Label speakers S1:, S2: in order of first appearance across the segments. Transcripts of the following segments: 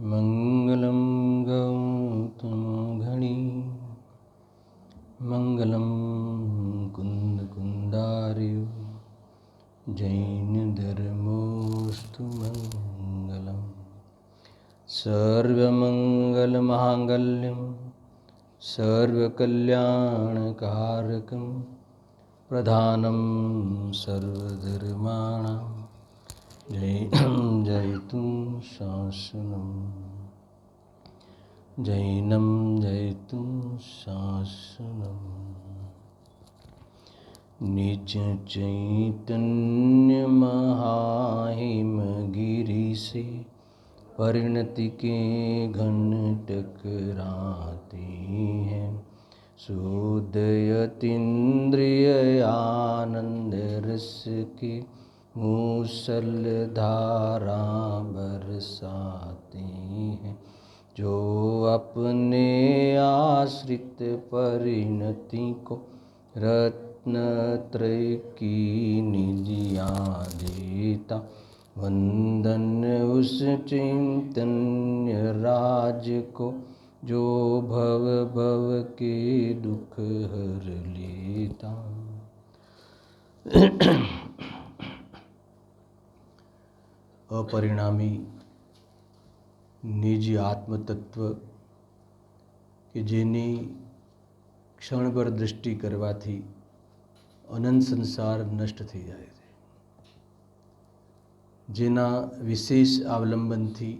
S1: મંગલમ ગૌતમઘણી મંગલમ કુંદ કુંદાર્ય જૈન ધર્મોસ્તુ મંગલમ સર્વમંગલ માંગલ્યમ સર્વકલ્યાણકારકમ પ્રધાનમ સર્વધર્માણામ જયતું શાસનમ જૈનમ જયતું શાસનમ નિજ ચૈતન્ય મહાહિમગિરી સે परिणति के घन टकराते हैं सुदयतीन्द्रिय आनंद रस के मूसलधारा बरसाते हैं जो अपने आश्रित परिणति को रत्नत्रय की निधियाँ देता वंदन उस चिंतन्य राज को जो भव भव के दुख हर लेता। अपरिणामी निज आत्मतत्व કે જેની ક્ષણભર દૃષ્ટિ કરવાથી અનંત સંસાર નષ્ટ થઈ જાય છે, જેના વિશેષ અવલંબનથી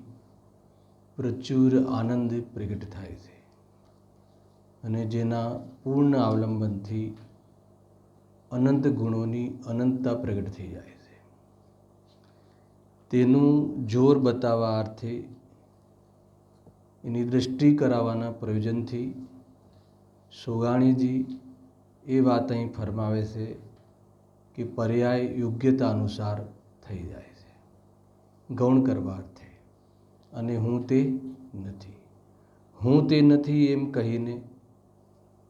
S1: પ્રચુર આનંદ પ્રગટ થાય છે અને જેના પૂર્ણ અવલંબનથી અનંત ગુણોની અનંતતા પ્રગટ થઈ જાય છે, તેનું જોર બતાવવા અર્થે એની દૃષ્ટિ કરાવવાના પ્રયોજનથી સોગાણીજી એ વાત અહીં ફરમાવે છે કે પર્યાય યોગ્યતા અનુસાર થઈ જાય છે, ગૌણ કરવા અર્થે, અને હું તે નથી એમ કહીને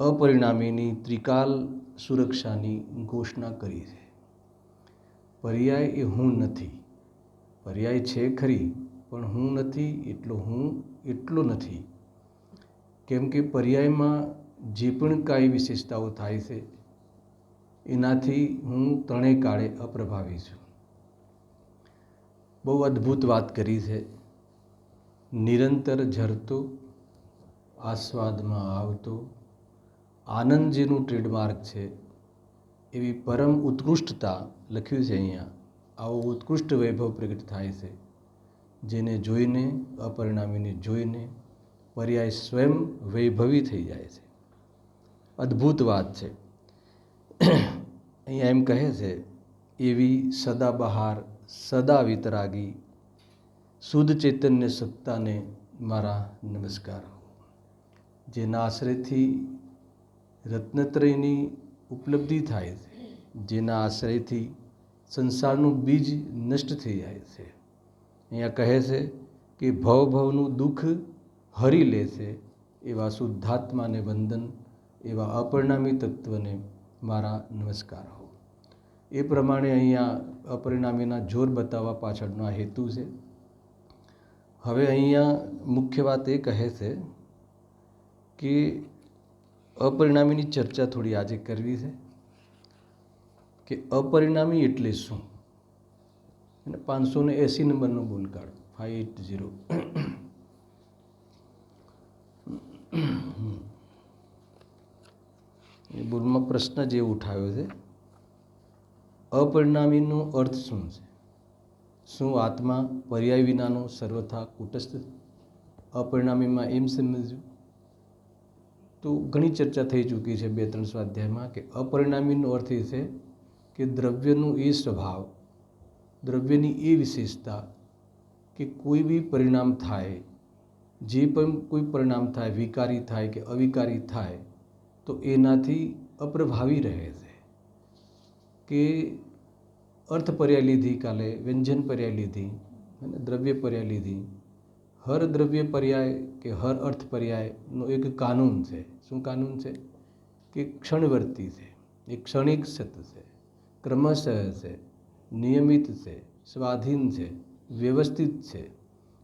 S1: અપરિણામીની ત્રિકાલ સુરક્ષાની ઘોષણા કરી છે. પર્યાય એ હું નથી, પર્યાય છે ખરી, પણ હું નથી એટલો નથી, કેમ કે પર્યાયમાં જે પણ કાંઈ વિશેષતાઓ થાય છે એનાથી હું ત્રણેય કાળે અપ્રભાવી છું. બહુ અદ્ભુત વાત કરી છે. નિરંતર ઝરતો, આસ્વાદમાં આવતો, આનંદ જેનું ટ્રેડમાર્ક છે એવી પરમ ઉત્કૃષ્ટતા લખ્યું છે અહીંયા. આવો ઉત્કૃષ્ટ વૈભવ પ્રગટ થાય છે, જેને જોઈને, અપરિણામીને જોઈને પર્યાય સ્વયં વૈભવી થઈ જાય છે. અદ્ભુત વાત છે. અહીંયા એમ કહે છે, એવી સદાબહાર સદા વિતરાગી શુદ્ધ ચૈતન્ય સત્તાને મારા નમસ્કાર. જેના આશ્રયથી રત્નત્રયની ઉપલબ્ધિ થાય છે, જેના આશ્રયથી સંસારનું બીજ નષ્ટ થઈ જાય છે. અહીંયા કહે છે કે ભવનું દુઃખ હરી લે છે એવા શુદ્ધાત્માને વંદન, એવા અપરિણામી તત્વને મારા નમસ્કાર હો. એ પ્રમાણે અહીંયા અપરિણામીના જોર બતાવવા પાછળનો આ હેતુ છે. હવે અહીંયા મુખ્ય વાત એ કહે છે કે અપરિણામીની ચર્ચા થોડી આજે કરવી છે કે અપરિણામી એટલે શું. અને 580 નંબરનો બોલ કાઢો, 580. એ બોલમાં પ્રશ્ન જે ઉઠાવ્યો છે, અપરિણામીનો અર્થ શું છે? શું આત્મા પર્યાય વિનાનો સર્વથા કુટસ્થ? અપરિણામીમાં એમ સમજ્યું તો ઘણી ચર્ચા થઈ ચૂકી છે 2-3 સ્વાધ્યાયમાં કે અપરિણામીનો અર્થ એ છે કે દ્રવ્યનું એ સ્વભાવ, દ્રવ્યની એ વિશેષતા કે કોઈ બી પરિણામ થાય, જે પણ કોઈ પરિણામ થાય, વિકારી થાય કે અવિકારી થાય, તો એનાથી અપ્રભાવી રહે છે. કે અર્થ પર્યાય લીધી, કાલે વ્યંજન પર્યાય લીધી અને દ્રવ્ય પર્યાય લીધી. હર દ્રવ્ય પર્યાય કે હર અર્થ પર્યાયનો એક કાનૂન છે. શું કાનૂન છે? કે ક્ષણવર્તી છે, એ ક્ષણિક સત્ય છે, ક્રમશઃ છે, નિયમિત છે, સ્વાધીન છે, વ્યવસ્થિત છે.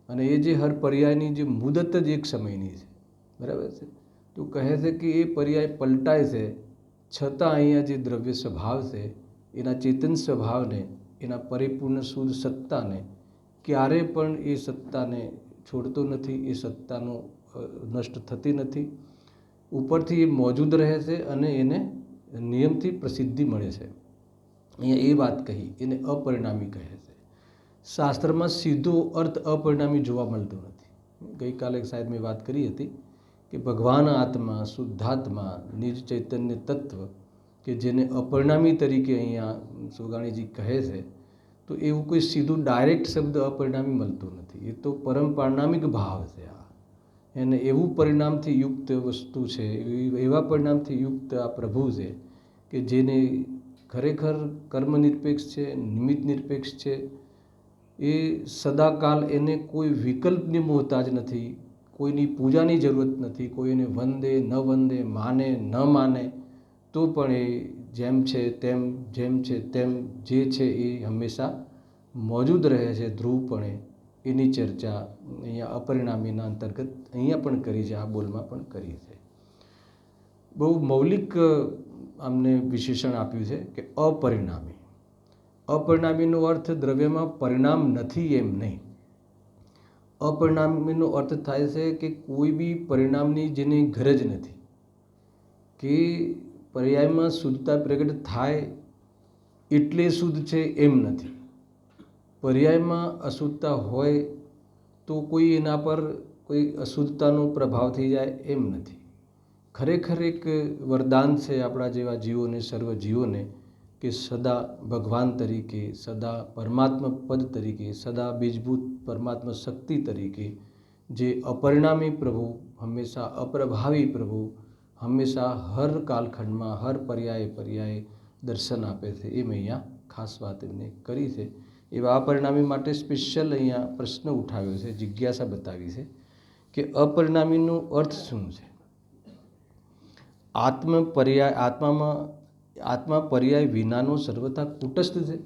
S1: અને એ જે હર પર્યાયની જે મુદત જ એક સમયની છે, બરાબર છે. તો કહે છે કે એ પર્યાય પલટાય છે, છતાં અહીંયા જે દ્રવ્ય સ્વભાવ છે એના ચેતન સ્વભાવને, એના પરિપૂર્ણ શુદ્ધ સત્તાને ક્યારે પણ એ સત્તાને છોડતો નથી, એ સત્તાનો નષ્ટ થતી નથી. ઉપરથી એ મોજૂદ રહે છે અને એને નિયમથી પ્રસિદ્ધિ મળે છે. અહીંયા એ વાત કહી, એને અપરિણામી કહે છે. શાસ્ત્રમાં સીધો અર્થ અપરિણામી જોવા મળતો નથી. ગઈકાલે સાહેબ મેં વાત કરી હતી કે ભગવાન આત્મા, શુદ્ધાત્મા, નિજ ચૈતન્ય તત્વ કે જેને અપરિણામી તરીકે અહીંયા સોગાણીજી કહે છે, તો એવું કોઈ સીધું ડાયરેક્ટ શબ્દ અપરિણામી મળતું નથી. એ તો પરમ પારણામિક ભાવ છે. આ એને એવું પરિણામથી યુક્ત વસ્તુ છે, એવા પરિણામથી યુક્ત આ પ્રભુ છે કે જેને ખરેખર કર્મ નિરપેક્ષ છે, નિમિત્ત નિરપેક્ષ છે. એ સદાકાલ એને કોઈ વિકલ્પની મોહતાજ નથી, કોઈની પૂજાની જરૂરત નથી, કોઈ એને વંદે ન વંદે, માને ન માને, તો પણ એ જેમ છે તેમ, જેમ છે તેમ, જે છે એ હંમેશા મોજૂદ રહે છે ધ્રુવપણે. એની ચર્ચા અહીંયા અપરિણામીના અંતર્ગત અહીંયા પણ કરી છે, આ બોલમાં પણ કરી છે. બહુ મૌલિક અમને વિશેષણ આપ્યું છે કે અપરિણામી. અપરિણામીનો અર્થ દ્રવ્યમાં પરિણામ નથી એમ નહીં. અપરિણામીનો અર્થ થાય છે કે કોઈ બી પરિણામની જેની ગરજ નથી, કે પર્યાયમાં શુદ્ધતા પ્રગટ થાય એટલે શુદ્ધ છે એમ નથી. પર્યાયમાં અશુદ્ધતા હોય તો કોઈ એના પર કોઈ અશુદ્ધતાનો પ્રભાવ થઈ જાય એમ નથી. ખરેખર એક વરદાન છે આપણા જેવા જીવોને, સર્વ જીવોને, કે સદા ભગવાન તરીકે, સદા પરમાત્મા પદ તરીકે, સદા બીજભૂત પરમાત્મા શક્તિ તરીકે જે અપરિણામી પ્રભુ, હંમેશા અપ્રભાવી પ્રભુ, હંમેશા હર કાલખંડમાં, હર પર્યાય પર્યાય દર્શન આપે છે. એમ અહીંયા ખાસ વાત એમને કરી છે. એવા અપરિણામી માટે સ્પેશિયલ અહીંયા પ્રશ્ન ઉઠાવ્યો છે, જિજ્ઞાસા બતાવી છે કે અપરિણામીનો અર્થ શું છે. આત્મા પર્યાય વિનાનો સર્વથા કુટસ્થ છે.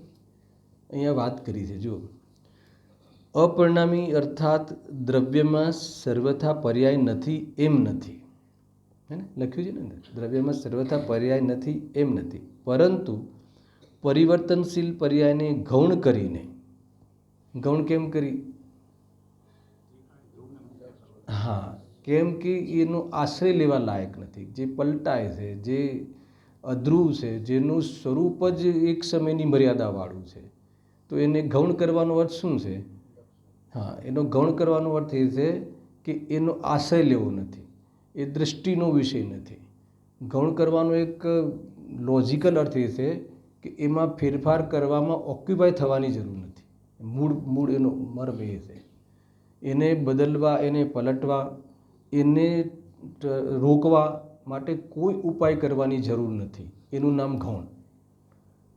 S1: અહીંયા વાત કરી છે. જો અપરિણામી અર્થાત દ્રવ્યમાં સર્વથા પર્યાય નથી એમ નથી, હે ને, લખ્યું છે ને, દ્રવ્યમાં સર્વથા પર્યાય નથી એમ નથી, પરંતુ પરિવર્તનશીલ પર્યાયને ગૌણ કરીને. ગૌણ કેમ કરી? હા, કેમ કે એનો આશ્રય લેવા લાયક નથી, જે પલટાય છે, જે અધ્રુવ છે, જેનું સ્વરૂપ જ એક સમયની મર્યાદાવાળું છે. તો એને ગૌણ કરવાનો અર્થ શું છે? હા, એનો ગૌણ કરવાનો અર્થ એ છે કે એનો આશ્રય લેવો નથી, એ દૃષ્ટિનો વિષય નથી. ગૌણ કરવાનો એક લોજિકલ અર્થ એ છે કે એમાં ફેરફાર કરવામાં ઓક્યુપાય થવાની જરૂર નથી. મૂળ એનો મર્મ એ છે. એને બદલવા, એને પલટવા, એને રોકવા માટે કોઈ ઉપાય કરવાની જરૂર નથી. એનું નામ ગૌણ.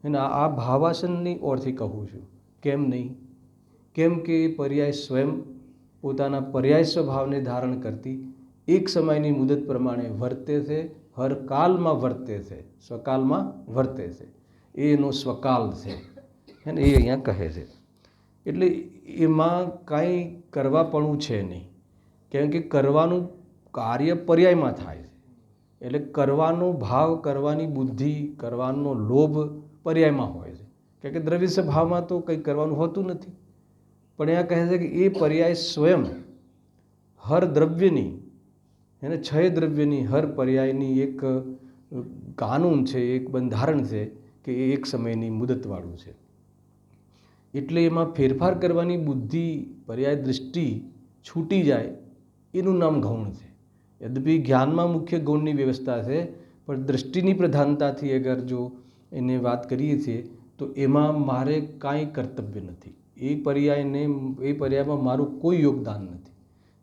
S1: અને આ ભાવાસનની ઓરથી કહું છું. કેમ નહીં? કેમ કે એ પર્યાય સ્વયં પોતાના પર્યાય સ્વભાવને ધારણ કરતી એક સમયની મુદત પ્રમાણે વર્તે છે, હર કાલમાં વર્તે છે, સ્વકાલમાં વર્તે છે. એ એનો સ્વકાલ છે, અને એ અહીંયા કહે છે. એટલે એમાં કાંઈ કરવાપણું છે નહીં, કેમ કે કરવાનું કાર્ય પર્યાયમાં થાય છે. એટલે કરવાનો ભાવ, કરવાની બુદ્ધિ, કરવાનો લોભ પર્યાયમાં હોય છે, કારણ કે દ્રવ્ય સ્વભાવમાં તો કંઈ કરવાનું હોતું નથી. પણ અહીંયા કહે છે કે એ પર્યાય સ્વયં હર દ્રવ્યની, એને છય દ્રવ્યની હર પર્યાયની એક કાનૂન છે, એક બંધારણ છે કે એ એક સમયની મુદતવાળું છે. એટલે એમાં ફેરફાર કરવાની બુદ્ધિ, પર્યાય દૃષ્ટિ છૂટી જાય, એનું નામ ગૌણ છે. યદ્યપિ જ્ઞાનમાં મુખ્ય ગૌણની વ્યવસ્થા છે, પણ દૃષ્ટિની પ્રધાનતાથી અગર જો એને વાત કરીએ છીએ તો એમાં મારે કાંઈ કર્તવ્ય નથી. એ પર્યાયમાં મારું કોઈ યોગદાન નથી.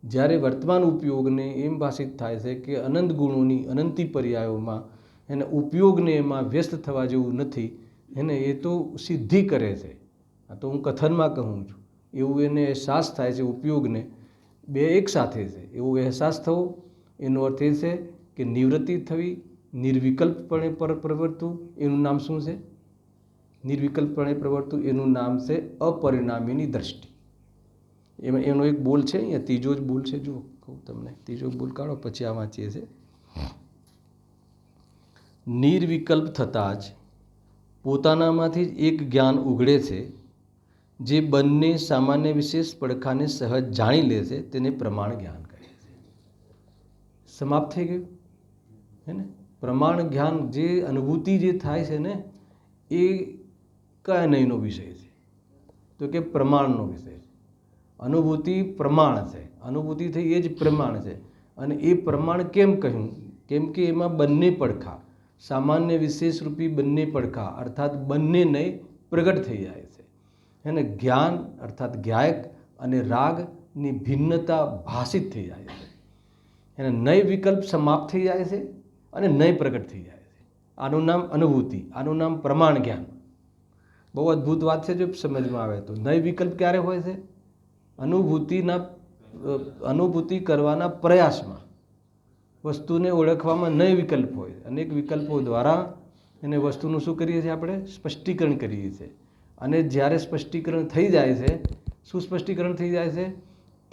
S1: જ્યારે વર્તમાન ઉપયોગને એમ ભાષિત થાય છે કે અનંત ગુણોની અનંતી પર્યાયોમાં એને ઉપયોગને એમાં વ્યસ્ત થવા જેવું નથી, એને એ તો સિદ્ધિ કરે છે. આ તો હું કથનમાં કહું છું. એવું એને અહેસાસ થાય છે ઉપયોગને, બે એક સાથે છે એવો અહેસાસ થવો. એનો અર્થ એ છે કે નિવૃત્તિ થવી, નિર્વિકલ્પપણે પ્રવર્તવું. એનું નામ શું છે? નિર્વિકલ્પપણે પ્રવર્તવું. એનું નામ છે અપરિણામીની દ્રષ્ટિ. એમાં એનો એક બોલ છે, અહીંયા ત્રીજો જ બોલ છે, જો કહું તમને, ત્રીજો બોલ કાઢો પછી આ વાંચીએ છીએ. નિર્વિકલ્પ થતાં જ પોતાનામાંથી જ એક જ્ઞાન ઉઘડે છે, જે બંને સામાન્ય વિશેષ પડખાને સહજ જાણી લે છે, તેને પ્રમાણ જ્ઞાન કહે છે. સમાપ્ત થઈ ગયું હે ને. પ્રમાણ જ્ઞાન જે અનુભૂતિ જે થાય છે ને, એ કયા નહીંનો વિષય છે, તો કે પ્રમાણનો વિષય છે. અનુભૂતિ પ્રમાણ છે, અનુભૂતિ થઈ એ જ પ્રમાણ છે. અને એ પ્રમાણ કેમ કહ્યું? કેમ કે એમાં બંને પડખા, સામાન્ય વિશેષ રૂપી બંને પડખા અર્થાત બંને નહીં પ્રગટ થઈ જાય છે. એને જ્ઞાન અર્થાત જ્ઞાયક અને રાગની ભિન્નતા ભાષિત થઈ જાય છે. એને નય વિકલ્પ સમાપ્ત થઈ જાય છે અને નય પ્રગટ થઈ જાય છે. આનું નામ અનુભૂતિ, આનું નામ પ્રમાણ જ્ઞાન. બહુ અદ્ભુત વાત છે જો સમજમાં આવે તો. નય વિકલ્પ ક્યારે હોય છે? અનુભૂતિ કરવાના પ્રયાસમાં વસ્તુને ઓળખવામાં નય વિકલ્પ હોય. અનેક વિકલ્પો દ્વારા એને વસ્તુનું શું કરીએ છીએ આપણે? સ્પષ્ટીકરણ કરીએ છીએ. અને જ્યારે સ્પષ્ટીકરણ થઈ જાય છે, શું સ્પષ્ટીકરણ થઈ જાય છે?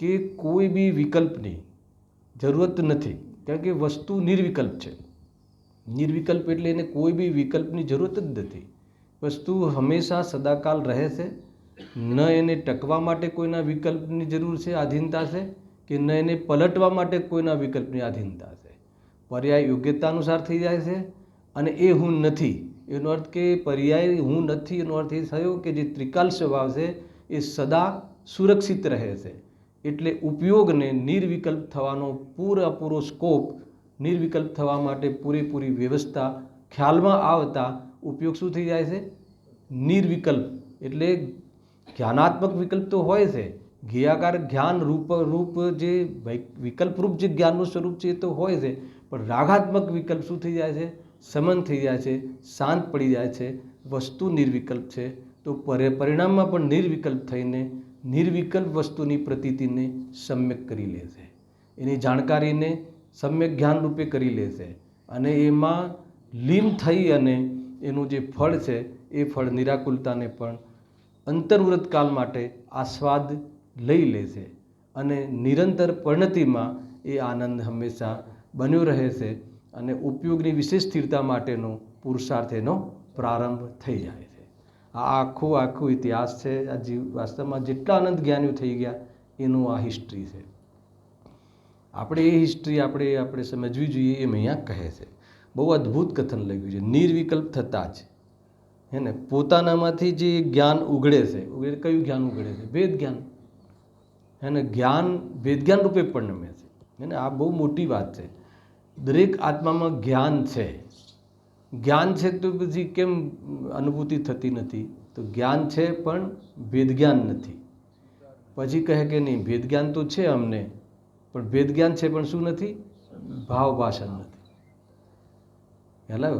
S1: કે કોઈ બી વિકલ્પની જરૂરત નથી, કારણ કે વસ્તુ નિર્વિકલ્પ છે. નિર્વિકલ્પ એટલે એને કોઈ બી વિકલ્પની જરૂરત જ નથી. વસ્તુ હંમેશા સદાકાલ રહે છે. ન એને ટકવા માટે કોઈના વિકલ્પની જરૂર છે, આધીનતા છે, કે ન એને પલટવા માટે કોઈના વિકલ્પની આધીનતા છે. પર્યાય યોગ્યતા અનુસાર થઈ જાય છે. અને એ હું નથી એનો અર્થ કે પર્યાય હું નથી એનો અર્થ એ થયો કે જે ત્રિકાલ સ્વભાવ છે એ સદા સુરક્ષિત રહે છે. એટલે ઉપયોગને નિર્વિકલ્પ થવાનો પૂરેપૂરો સ્કોપ, નિર્વિકલ્પ થવા માટે પૂરેપૂરી વ્યવસ્થા ખ્યાલમાં આવતા ઉપયોગ શું થઈ જાય છે? નિર્વિકલ્પ. એટલે જ્ઞાનાત્મક વિકલ્પ તો હોય છે, જ્ઞેયાકાર જ્ઞાન રૂપ જે વિકલ્પરૂપ જે જ્ઞાનનું સ્વરૂપ છે એ તો હોય છે, પણ રાગાત્મક વિકલ્પ શું થઈ જાય છે? સમન થઈ જાય છે, શાંત પડી જાય છે. વસ્તુ નિર્વિકલ્પ છે તો પરિણામમાં પણ નિર્વિકલ્પ થઈને નિર્વિકલ્પ વસ્તુની પ્રતીતિને સમ્યક કરી લે છે, એની જાણકારીને સમ્યક જ્ઞાન રૂપે કરી લે છે. અને એમાં લીન થઈ અને એનું જે ફળ છે એ ફળ નિરાકુલતાને પણ અંતર્વૃતકાલ માટે આસ્વાદ લઈ લે છે. અને નિરંતર પરિણતિમાં એ આનંદ હંમેશા બન્યો રહે છે. અને ઉપયોગની વિશેષ સ્થિરતા માટેનો પુરુષાર્થ એનો પ્રારંભ થઈ જાય છે. આ આખું ઇતિહાસ છે. આ વાસ્તવમાં જેટલા અનંત જ્ઞાનીઓ થઈ ગયા એનું આ હિસ્ટ્રી છે. આપણે એ હિસ્ટ્રી આપણે સમજવી જોઈએ એમ અહીંયા કહે છે. બહુ અદ્ભુત કથન લખ્યું છે. નિર્વિકલ્પ થતાં જ હે ને પોતાનામાંથી જે જ્ઞાન ઉઘડે છે, કયું જ્ઞાન ઉઘડે છે? વેદ જ્ઞાન. હે ને જ્ઞાન વેદ જ્ઞાન રૂપે પરિણમે છે. હે ને આ બહુ મોટી વાત છે. દરેક આત્મામાં જ્ઞાન છે. જ્ઞાન છે તો પછી કેમ અનુભૂતિ થતી નથી? તો જ્ઞાન છે પણ વેદ જ્ઞાન નથી. પછી કહે કે નહીં, વેદ જ્ઞાન તો છે અમને, પણ વેદ જ્ઞાન છે પણ શું નથી? ભાવ ભાષણ નથી. હેલો.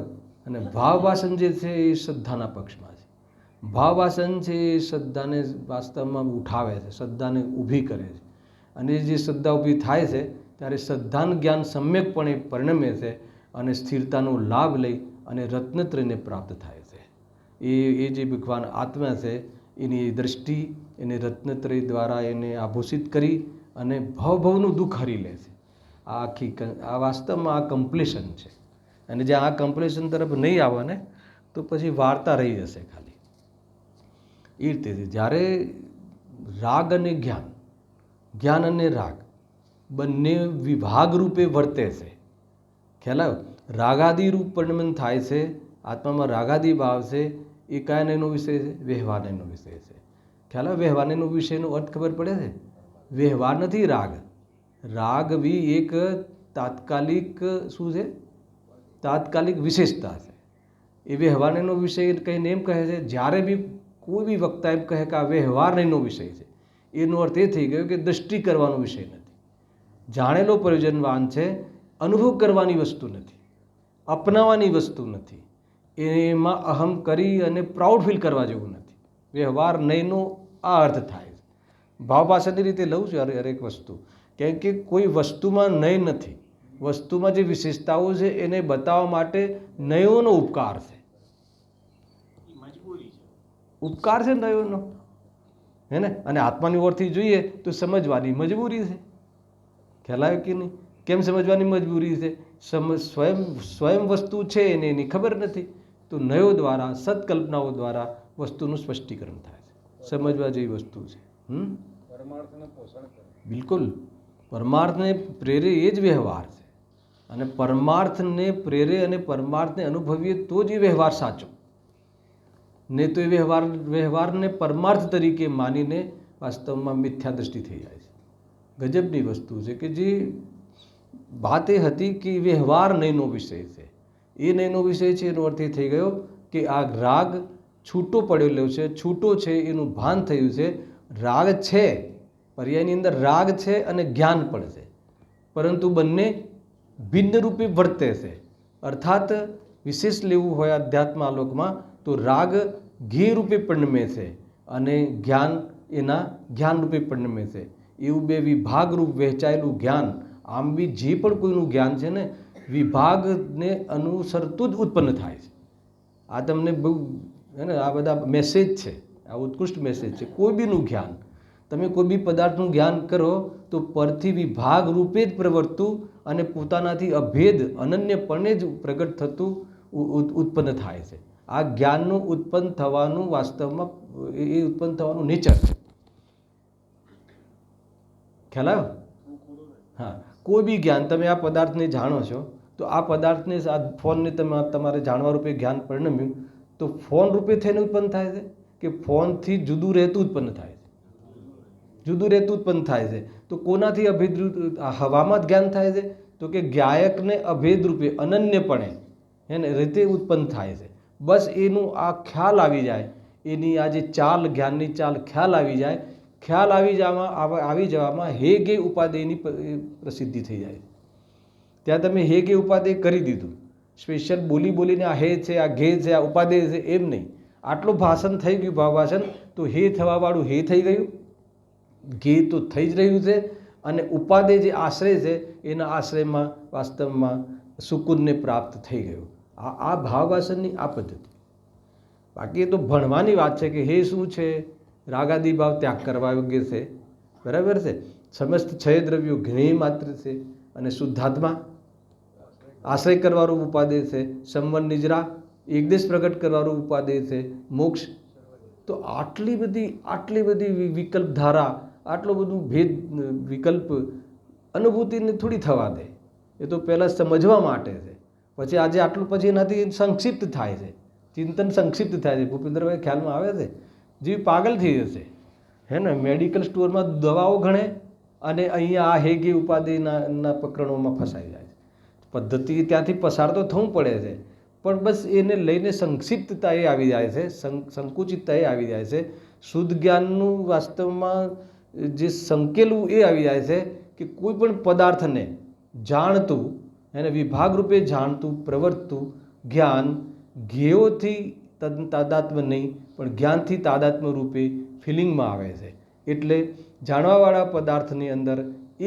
S1: અને ભાવ ભાષણ જે છે એ શ્રદ્ધાના પક્ષમાં છે. ભાવ ભાષણ છે એ શ્રદ્ધાને વાસ્તવમાં ઉઠાવે છે, શ્રદ્ધાને ઊભી કરે છે. અને જે શ્રદ્ધા ઊભી થાય છે ત્યારે શ્રદ્ધાનું જ્ઞાન સમ્યકપણે પરિણમે છે અને સ્થિરતાનો લાભ લઈ અને રત્નત્રયને પ્રાપ્ત થાય છે. એ જે ભગવાન આત્મા છે એની દૃષ્ટિ એને રત્નત્રય દ્વારા એને આભૂષિત કરી અને ભવનું દુઃખ હરી લે છે. આ વાસ્તવમાં આ કમ્પ્લીશન છે. અને જ્યાં આ કમ્પ્લીશન તરફ નહીં આવે ને તો પછી વાર્તા રહી જશે ખાલી. એ રીતે જ્યારે રાગ અને જ્ઞાન, જ્ઞાન અને રાગ બંને વિભાગ રૂપે વર્તે છે. ખ્યાલ આવ્યો? રાગાદિ રૂપ પરિણમન થાય છે. આત્મામાં રાગાદિ ભાવ છે. એ કયા નયનો વિષય છે? વ્યવહારનો વિષય છે. ખ્યાલ આવે? વ્યવહારનો વિષયનો અર્થ ખબર પડે છે? વ્યવહાર નથી રાગ. રાગ બી એક તાત્કાલિક શું છે? તાત્કાલિક વિશેષતા છે. એ વ્યવહારનો વિષય કહીને એમ કહે છે, જ્યારે બી કોઈ બી વક્તા એમ કહે કે આ વ્યવહારનો વિષય છે, એનો અર્થ એ થઈ ગયો કે દૃષ્ટિ કરવાનો વિષય નથી, જાણેલો પ્રયોજનવાન છે, અનુભવ કરવાની વસ્તુ નથી, અપનાવવાની વસ્તુ નથી, એમાં અહમ કરી અને પ્રાઉડ ફીલ કરવા જેવું નથી. વ્યવહાર નયનો આ અર્થ થાય છે. ભાવભાષાની રીતે લઉં છું હરેક વસ્તુ, કેમ કે કોઈ વસ્તુમાં નય નથી. વસ્તુમાં જે વિશેષતાઓ છે એને બતાવવા માટે નયોનો ઉપકાર છે. ઉપકાર છે નયોનો. હે ને? અને આત્માની ઓરથી જોઈએ તો સમજવાની મજબૂરી છે. ખ્યાલ આવ્યો કે નહીં? કેમ સમજવાની મજબૂરી છે? સ્વયં વસ્તુ છે એને એની ખબર નથી. તો નયો દ્વારા, સત્કલ્પનાઓ દ્વારા વસ્તુનું સ્પષ્ટીકરણ થાય છે. સમજવા જેવી વસ્તુ છે. બિલકુલ. પરમાર્થને પ્રેરે એ જ વ્યવહાર છે. અને પરમાર્થને પ્રેરે અને પરમાર્થને અનુભવીએ તો જ એ વ્યવહાર સાચો. નહીં તો એ વ્યવહારને પરમાર્થ તરીકે માનીને વાસ્તવમાં મિથ્યા દ્રષ્ટિ થઈ જાય છે. ગજબની વસ્તુ છે કે જે વાત એ હતી કે વ્યવહાર નહીંનો વિષય છે. એ નહીંનો વિષય છે એનો અર્થ એ થઈ ગયો કે આ રાગ છૂટો પડેલો છે, છૂટો છે એનું ભાન થયું છે. રાગ છે, પર્યાયની અંદર રાગ છે અને જ્ઞાન પણ છે, પરંતુ બંને ભિન્ન રૂપે વર્તે છે. અર્થાત વિશેષ લેવું હોય અધ્યાત્મ આલોકમાં તો રાગ જ્ઞેય રૂપે પરિણમે છે અને જ્ઞાન એના જ્ઞાન રૂપે પરિણમે છે. એવું બે વિભાગરૂપ વહેંચાયેલું જ્ઞાન, આમ બી જે પણ કોઈનું જ્ઞાન છે ને વિભાગને અનુસરતું જ ઉત્પન્ન થાય છે. આ તમને બહુ હે ને, આ બધા મેસેજ છે, આ ઉત્કૃષ્ટ મેસેજ છે. કોઈ બીનું જ્ઞાન, તમે કોઈ બી પદાર્થનું જ્ઞાન કરો તો પરથી વિભાગ રૂપે જ પ્રવર્તું અને પોતાનાથી અભેદ અનન્યપણે જ પ્રગટ થતું ઉત્પન્ન થાય છે. આ જ્ઞાનનું ઉત્પન્ન થવાનું વાસ્તવમાં એ ઉત્પન્ન થવાનું નેચર છે. ખ્યાલ આવ્યો? હા, કોઈ બી જ્ઞાન, તમે આ પદાર્થને જાણો છો તો આ પદાર્થને, આ ફોનને તમારે જાણવા રૂપે જ્ઞાન પરિણમ્યું તો ફોન રૂપે થઈને ઉત્પન્ન થાય છે કે ફોનથી જુદું રહેતું ઉત્પન્ન થાય છે? જુદું રહેતું ઉત્પન્ન થાય છે. તો કોનાથી અભેદ હવામાં જ જ્ઞાન થાય છે? તો કે ગાયકને અભેદ રૂપે અનન્યપણે હે ને રીતે ઉત્પન્ન થાય છે. બસ એનું આ ખ્યાલ આવી જાય, એની આ જે ચાલ, જ્ઞાનની ચાલ ખ્યાલ આવી જાય, ખ્યાલ આવી જવામાં હે ગે ઉપાદેયની પ્રસિદ્ધિ થઈ જાય. ત્યાં તમે હે ગે ઉપાદેય કરી દીધું, સ્પેશિયલ બોલીને આ હે છે, આ ઘે છે, આ ઉપાદેય છે એમ નહીં. આટલું ભાષણ થઈ ગયું, ભાવ ભાષણ, તો હે થવાવાળું હે થઈ ગયું, ઘે તો થઈ જ રહ્યું છે, અને ઉપાદેય જે આશ્રય છે એના આશ્રયમાં વાસ્તવમાં સુકૂનને પ્રાપ્ત થઈ ગયું. આ ભાવભાષણની આ પદ્ધતિ. બાકી એ તો ભણવાની વાત છે કે હે શું છે, રાગાદી ભાવ ત્યાગ કરવા યોગ્ય છે, બરાબર છે. સમસ્ત છય દ્રવ્યો જ્ઞેય માત્ર છે અને શુદ્ધાત્મા આશ્રય કરવાનું ઉપાદેય છે. સંવન નિજરા એકદેશ પ્રગટ કરવાનું ઉપાદેય છે. મોક્ષ. તો આટલી બધી વિકલ્પ ધારા, આટલું બધું ભેદ વિકલ્પ અનુભૂતિને થોડી થવા દે. એ તો પહેલાં સમજવા માટે છે. પછી આજે આટલું પછી એનાથી સંક્ષિપ્ત થાય છે, ચિંતન સંક્ષિપ્ત થાય છે. ભૂપેન્દ્રભાઈ ખ્યાલમાં આવે છે? જીવ પાગલ થઈ જશે, હે ને? મેડિકલ સ્ટોરમાં દવાઓ ગણે અને અહીંયા આ હેગે ઉપાધિના પ્રકરણોમાં ફસાઈ જાય છે. પદ્ધતિ ત્યાંથી પસાર તો થવું પડે છે, પણ બસ એને લઈને સંક્ષિપ્તતા એ આવી જાય છે, સંકુચિતતા એ આવી જાય છે. શુદ્ધ જ્ઞાનનું વાસ્તવમાં જે સંકેલું એ આવી જાય છે કે કોઈ પણ પદાર્થને જાણતું, એને વિભાગ રૂપે જાણતું પ્રવર્તતું જ્ઞાન જ્ઞેયોથી તાદાત્મ્ય નહીં પણ જ્ઞાનથી તાદાત્મ્ય રૂપે ફિલિંગમાં આવે છે. એટલે જાણવાવાળા પદાર્થની અંદર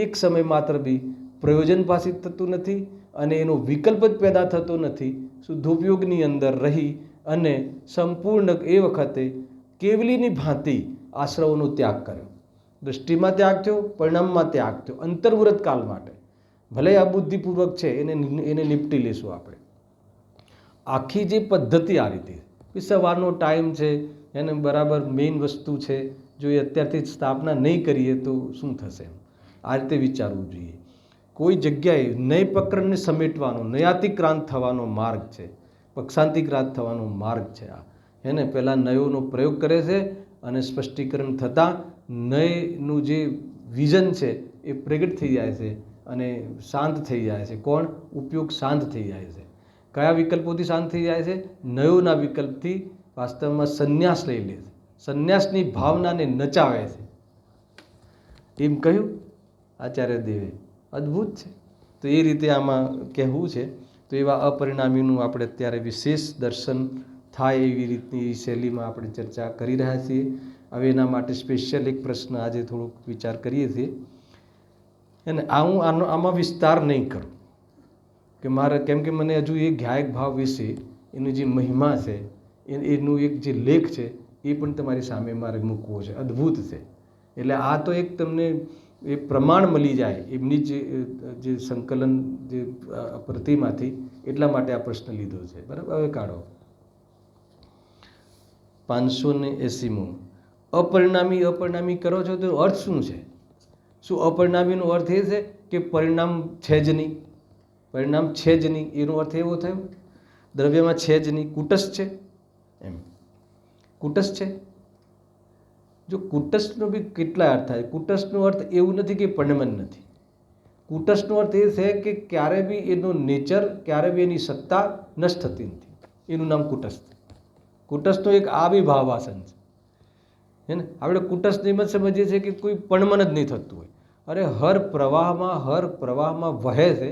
S1: એક સમય માત્ર બી પ્રયોજન ભાષિત થતું નથી અને એનો વિકલ્પ જ પેદા થતો નથી. શુદ્ધોપયોગની અંદર રહી અને સંપૂર્ણ એ વખતે કેવલીની ભાંતિ આશ્રવોનો ત્યાગ કર્યો. દૃષ્ટિમાં ત્યાગ થયો, પરિણામમાં ત્યાગ થયો, અંતર્વૃત કાલ માટે. ભલે આ બુદ્ધિપૂર્વક છે, એને નિપટી લેશું આપણે. આખી જે પદ્ધતિ આ રીતે, સવારનો ટાઈમ છે, એને બરાબર મેઇન વસ્તુ છે, જો એ અત્યારથી સ્થાપના નહીં કરીએ તો શું થશે? આ રીતે વિચારવું જોઈએ. કોઈ જગ્યાએ નય પ્રકરણને સમેટવાનો, નયાતિક્રાંત થવાનો માર્ગ છે, પક્ષાંતિક્રાંત થવાનો માર્ગ છે. આ એને પહેલાં નયોનો પ્રયોગ કરે છે અને સ્પષ્ટીકરણ થતાં નયનું જે વિઝન છે એ પ્રગટ થઈ જાય છે અને શાંત થઈ જાય છે. કોણ? ઉપયોગ શાંત થઈ જાય છે. કયા વિકલ્પોથી શાંત થઈ જાય છે? નયોના વિકલ્પથી વાસ્તવમાં સંન્યાસ લઈ લે છે, સંન્યાસની ભાવનાને નચાવે છે. એમ કહ્યું આચાર્ય દેવે. અદ્ભુત છે. તો એ રીતે આમાં કહેવું છે. તો એવા અપરિણામીનું આપણે અત્યારે વિશેષ દર્શન થાય એવી રીતની શૈલીમાં આપણે ચર્ચા કરી રહ્યા છીએ. હવે એના માટે સ્પેશિયલ એક પ્રશ્ન આજે થોડુંક વિચાર કરીએ છીએ, અને હું આમાં વિસ્તાર નહીં કરું કે મારે, કેમ કે મને હજુ એ ગાયક ભાવ વિશે એની જે મહિમા છે, એનું એક જે લેખ છે એ પણ તમારી સામે મારે મૂકવો છે. અદ્ભુત છે. એટલે આ તો એક તમને એ પ્રમાણ મળી જાય એમની જે સંકલન જે પ્રતિમાંથી, એટલા માટે આ પ્રશ્ન લીધો છે. બરાબર. હવે કાઢો 580મો. અપરિણામી અપરિણામી કરો છો તો અર્થ શું છે? શું અપરિણામીનો અર્થ એ છે કે પરિણામ છે જ નહીં, પરિણામ છે જ નહીં, એનો અર્થ એવો થયો? દ્રવ્યમાં છે જ નહીં, કુટસ્થ છે એમ. કુટસ્થ છે. જો કુટસ્થનો બી કેટલા અર્થ થાય. કુટસ્થનો અર્થ એવું નથી કે પરિણમન નથી. કુટસ્થનો અર્થ એ છે કે ક્યારે બી એનો નેચર, ક્યારે બી એની સત્તા નષ્ટ થતી નથી. એનું નામ કુટસ્થ. કુટસ્થનો એક આ બી ભાવાસન છે. હે ને? આપણે કુટસ્થ એમ જ સમજીએ છીએ કે કોઈ પરિણમન જ નહીં થતું હોય. અરે હર પ્રવાહમાં વહે છે.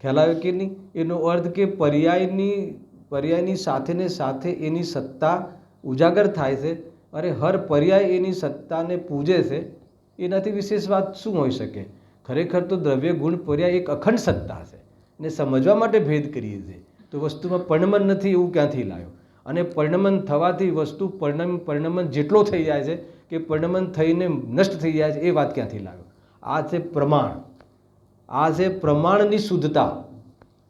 S1: ખ્યાલ આવે કે નહીં? એનો અર્થ કે પર્યાયની સાથે ને સાથે એની સત્તા ઉજાગર થાય છે. અરે હર પર્યાય એની સત્તાને પૂજે છે. એનાથી વિશેષ વાત શું હોઈ શકે? ખરેખર તો દ્રવ્ય ગુણ પર્યાય એક અખંડ સત્તા છે. ને સમજવા માટે ભેદ કરીએ છીએ તો વસ્તુમાં પરિણમન નથી એવું ક્યાંથી લાવ્યો? અને પરિણમન થવાથી વસ્તુ પરિણમન જેટલો થઈ જાય છે કે પરિણમન થઈને નષ્ટ થઈ જાય છે, એ વાત ક્યાંથી લાવ્યો? આ છે પ્રમાણ. આ છે પ્રમાણની શુદ્ધતા,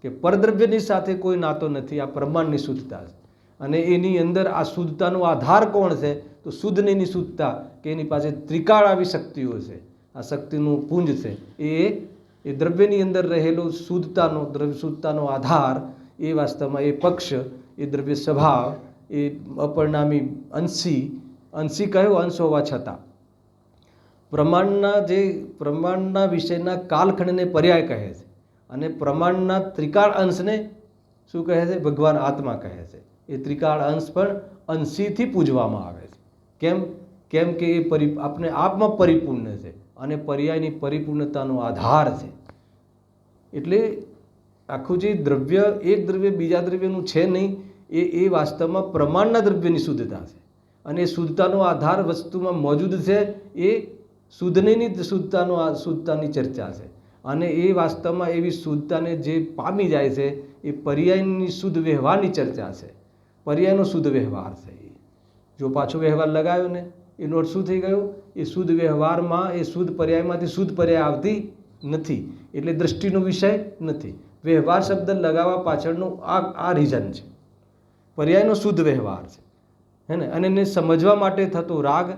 S1: કે પરદ્રવ્યની સાથે કોઈ નાતો નથી. આ પ્રમાણની શુદ્ધતા છે. અને એની અંદર આ શુદ્ધતાનો આધાર કોણ છે? તો શુદ્ધની શુદ્ધતા, કે એની પાસે ત્રિકાળ આવી શક્તિઓ છે. આ શક્તિનું પુંજ છે એ દ્રવ્યની અંદર રહેલો શુદ્ધતાનો આધાર, એ વાસ્તવમાં એ પક્ષ, એ દ્રવ્ય સ્વભાવ, એ અપરિણામી અંશી કયો અંશ હોવા છતાં પ્રમાણના વિષયના કાલખંડને પર્યાય કહે છે. અને પ્રમાણના ત્રિકાળ અંશને શું કહે છે? ભગવાન આત્મા કહે છે. એ ત્રિકાળ અંશ પણ અંશીથી પૂજવામાં આવે છે. કેમ કે એ આપણે આપમાં પરિપૂર્ણ છે અને પર્યાયની પરિપૂર્ણતાનો આધાર છે. એટલે આખું જે દ્રવ્ય, એક દ્રવ્ય બીજા દ્રવ્યનું છે નહીં, એ વાસ્તવમાં પ્રમાણના દ્રવ્યની શુદ્ધતા છે. અને એ શુદ્ધતાનો આધાર વસ્તુમાં મોજૂદ છે. એ શુદ્ધની શુદ્ધતાની ચર્ચા છે. અને એ વાસ્તવમાં એવી શુદ્ધતાને જે પામી જાય છે એ પર્યાયની શુદ્ધ વ્યવહારની ચર્ચા છે. પર્યાયનો શુદ્ધ વ્યવહાર છે. જો પાછો વ્યવહાર લગાવ્યો ને, એનો અર્થ શું થઈ ગયો? એ શુદ્ધ વ્યવહારમાં, એ શુદ્ધ પર્યાયમાંથી શુદ્ધ પર્યાય આવતી નથી. એટલે દ્રષ્ટિનો વિષય નથી. વ્યવહાર શબ્દ લગાવવા પાછળનું આ રીઝન છે. પર્યાયનો શુદ્ધ વ્યવહાર છે. હે ને? અને એને સમજવા માટે થતો રાગ,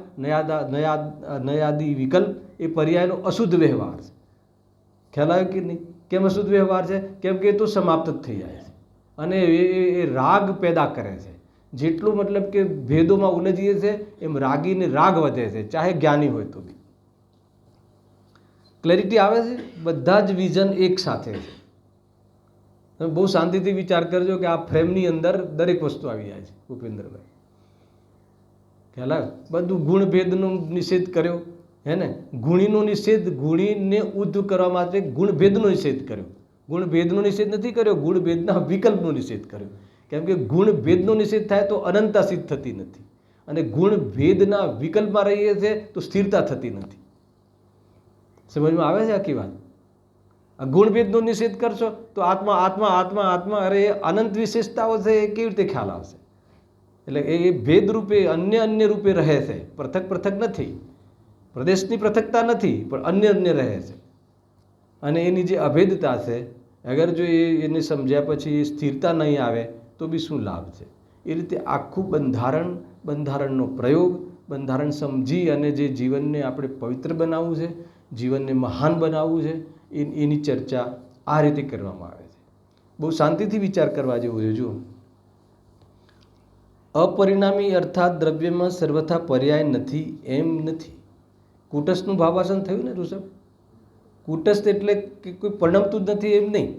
S1: નયાદી વિકલ્પ, એ પર્યાયનો અશુદ્ધ વ્યવહાર છે. ખ્યાલ આવ્યો કે નહીં? કેમ અશુદ્ધ વ્યવહાર છે? કેમ કે એ તો સમાપ્ત જ થઈ જાય છે. અને એ રાગ પેદા કરે છે. જેટલું મતલબ કે ભેદોમાં ઉલજીએ છે એમ રાગીને રાગ વધે છે, ચાહે જ્ઞાની હોય તો બી. ક્લેરિટી આવે છે? બધા જ વિઝન એક સાથે છે. તમે બહુ શાંતિથી વિચાર કરજો કે આ ફ્રેમની અંદર દરેક વસ્તુ આવી જાય છે. ભૂપેન્દ્રભાઈ ખ્યાલ આવે? બધું ગુણભેદનો નિષેધ કર્યો, હે ને? ગુણીનો નિષેધ, ગુણીને ઉદ્ધ કરવા માટે ગુણભેદનો નિષેધ કર્યો. ગુણભેદનો નિષેધ નથી કર્યો, ગુણભેદના વિકલ્પનો નિષેધ કર્યો. કેમ કે ગુણભેદનો નિષેધ થાય તો અનંતતા સિદ્ધ થતી નથી. અને ગુણભેદના વિકલ્પમાં રહીએ છીએ તો સ્થિરતા થતી નથી. સમજમાં આવે છે આખી વાત? આ ગુણભેદનો નિષેધ કરશો તો આત્મા આત્મા આત્મા આત્મા, અરે એ અનંત વિશેષતાઓ છે એ કેવી રીતે ખ્યાલ આવશે? એટલે એ ભેદ રૂપે અન્ય રૂપે રહે છે. પૃથક નથી, પ્રદેશની પૃથકતા નથી, પણ અન્ય રહે છે. અને એની જે અભેદતા છે, અગર જો એને સમજ્યા પછી એ સ્થિરતા નહીં આવે તો બી શું લાભ છે? એ રીતે આખું બંધારણનો પ્રયોગ, બંધારણ સમજી અને જે જીવનને આપણે પવિત્ર બનાવવું છે, જીવનને મહાન બનાવવું છે, એની ચર્ચા આ રીતે કરવામાં આવે છે. બહુ શાંતિથી વિચાર કરવા જેવું છે. જુઓ, અપરિણામી અર્થાત દ્રવ્યમાં સર્વથા પર્યાય નથી એમ નથી. કુટસ્થનું ભાવાસન થયું ને ઋષભ? કુટસ્થ એટલે કે કોઈ પરિણમતું જ નથી એમ નહીં,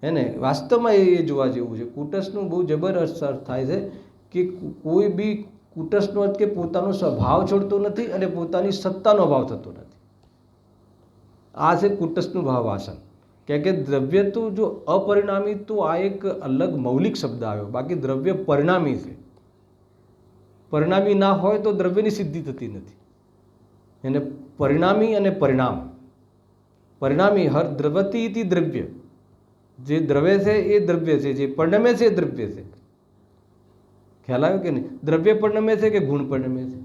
S1: હે ને? વાસ્તવમાં એ જોવા જેવું છે. કુટસ્થનું બહુ જબરદસ્ત અર્થ થાય છે કે કોઈ બી કુટસ્થનો અર્થ કે પોતાનો સ્વભાવ છોડતો નથી અને પોતાની સત્તાનો અભાવ થતો નથી. આ છે કુટસ્થનું ભાવાસન. કે દ્રવ્ય તો જો અપરિણામી, તો આ એક અલગ મૌલિક શબ્દ આવ્યો. બાકી દ્રવ્ય પરિણામી છે. પરિણામી ના હોય તો દ્રવ્યની સિદ્ધિ થતી નથી. એને પરિણામી અને પરિણામ. પરિણામી હર દ્રવતી ઇતિ દ્રવ્ય. જે દ્રવ્ય છે એ દ્રવ્ય છે, જે પરિણમે છે એ દ્રવ્ય છે. ખ્યાલ આવ્યો કે નહીં? દ્રવ્ય પરિણમે છે કે ગુણ પરિણમે છે?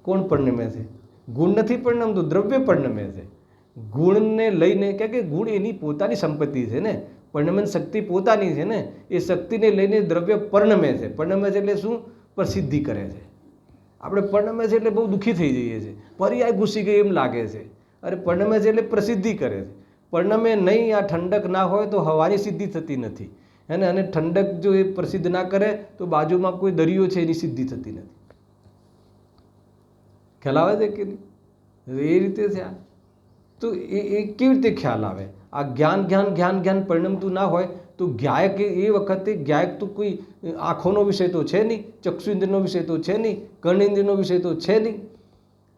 S1: કોણ પરિણમે છે? ગુણ નથી પરિણમતું, દ્રવ્ય પરિણમે છે. ગુણને લઈને કે ગુણ એની પોતાની સંપત્તિ છે ને, પરિણમન શક્તિ પોતાની છે ને, એ શક્તિને લઈને દ્રવ્ય પરિણમે છે. પરિણમે છે એટલે શું? પ્રસિદ્ધિ કરે છે. આપણે પરિણમે છે એટલે બહુ દુઃખી થઈ જઈએ છીએ, પર્યાય ઘૂસી ગઈ એમ લાગે છે. અરે પરિણમે છે એટલે પ્રસિદ્ધિ કરે છે. પરિણમે નહીં, આ ઠંડક ના હોય તો હવાની સિદ્ધિ થતી નથી, અને ઠંડક જો એ પ્રસિદ્ધ ના કરે તો બાજુમાં કોઈ દરિયો છે એની સિદ્ધિ થતી નથી. ખ્યાલ આવે છે કે નહીં? એ રીતે છે આ. તો એ કેવી રીતે ખ્યાલ આવે? આ જ્ઞાન જ્ઞાન જ્ઞાન જ્ઞાન પરિણમતું ના હોય તો જ્ઞાયક એ વખતે જ્ઞાયક તો કોઈ આંખોનો વિષય તો છે નહીં, ચક્ષુ ઇન્દ્રનો વિષય તો છે નહીં, કર્ણેન્દ્રનો વિષય તો છે નહીં.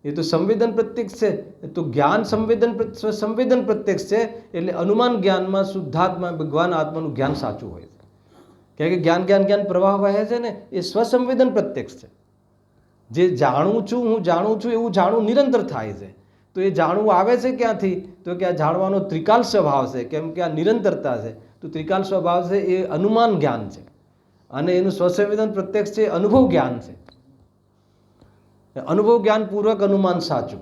S1: એ તો સંવેદન પ્રત્યક્ષ છે. તો જ્ઞાન સંવેદન પ્રત્યક્ષ છે એટલે અનુમાન જ્ઞાનમાં શુદ્ધાત્મા ભગવાન આત્માનું જ્ઞાન સાચું હોય છે. કારણ કે જ્ઞાન જ્ઞાન જ્ઞાન પ્રવાહ વહે છે ને એ સ્વસંવેદન પ્રત્યક્ષ છે. જે જાણું છું, હું જાણું છું એવું જાણવું નિરંતર થાય છે. તો એ જાણવું આવે છે ક્યાંથી? તો કે આ જાણવાનો ત્રિકાલ સ્વભાવ છે, કેમ કે આ નિરંતરતા છે. તો ત્રિકાલ સ્વભાવ છે એ અનુમાન જ્ઞાન છે, અને એનું સ્વસંવેદન પ્રત્યક્ષ છે અનુભવ જ્ઞાન છે. અનુભવ જ્ઞાન પૂર્વક અનુમાન સાચું.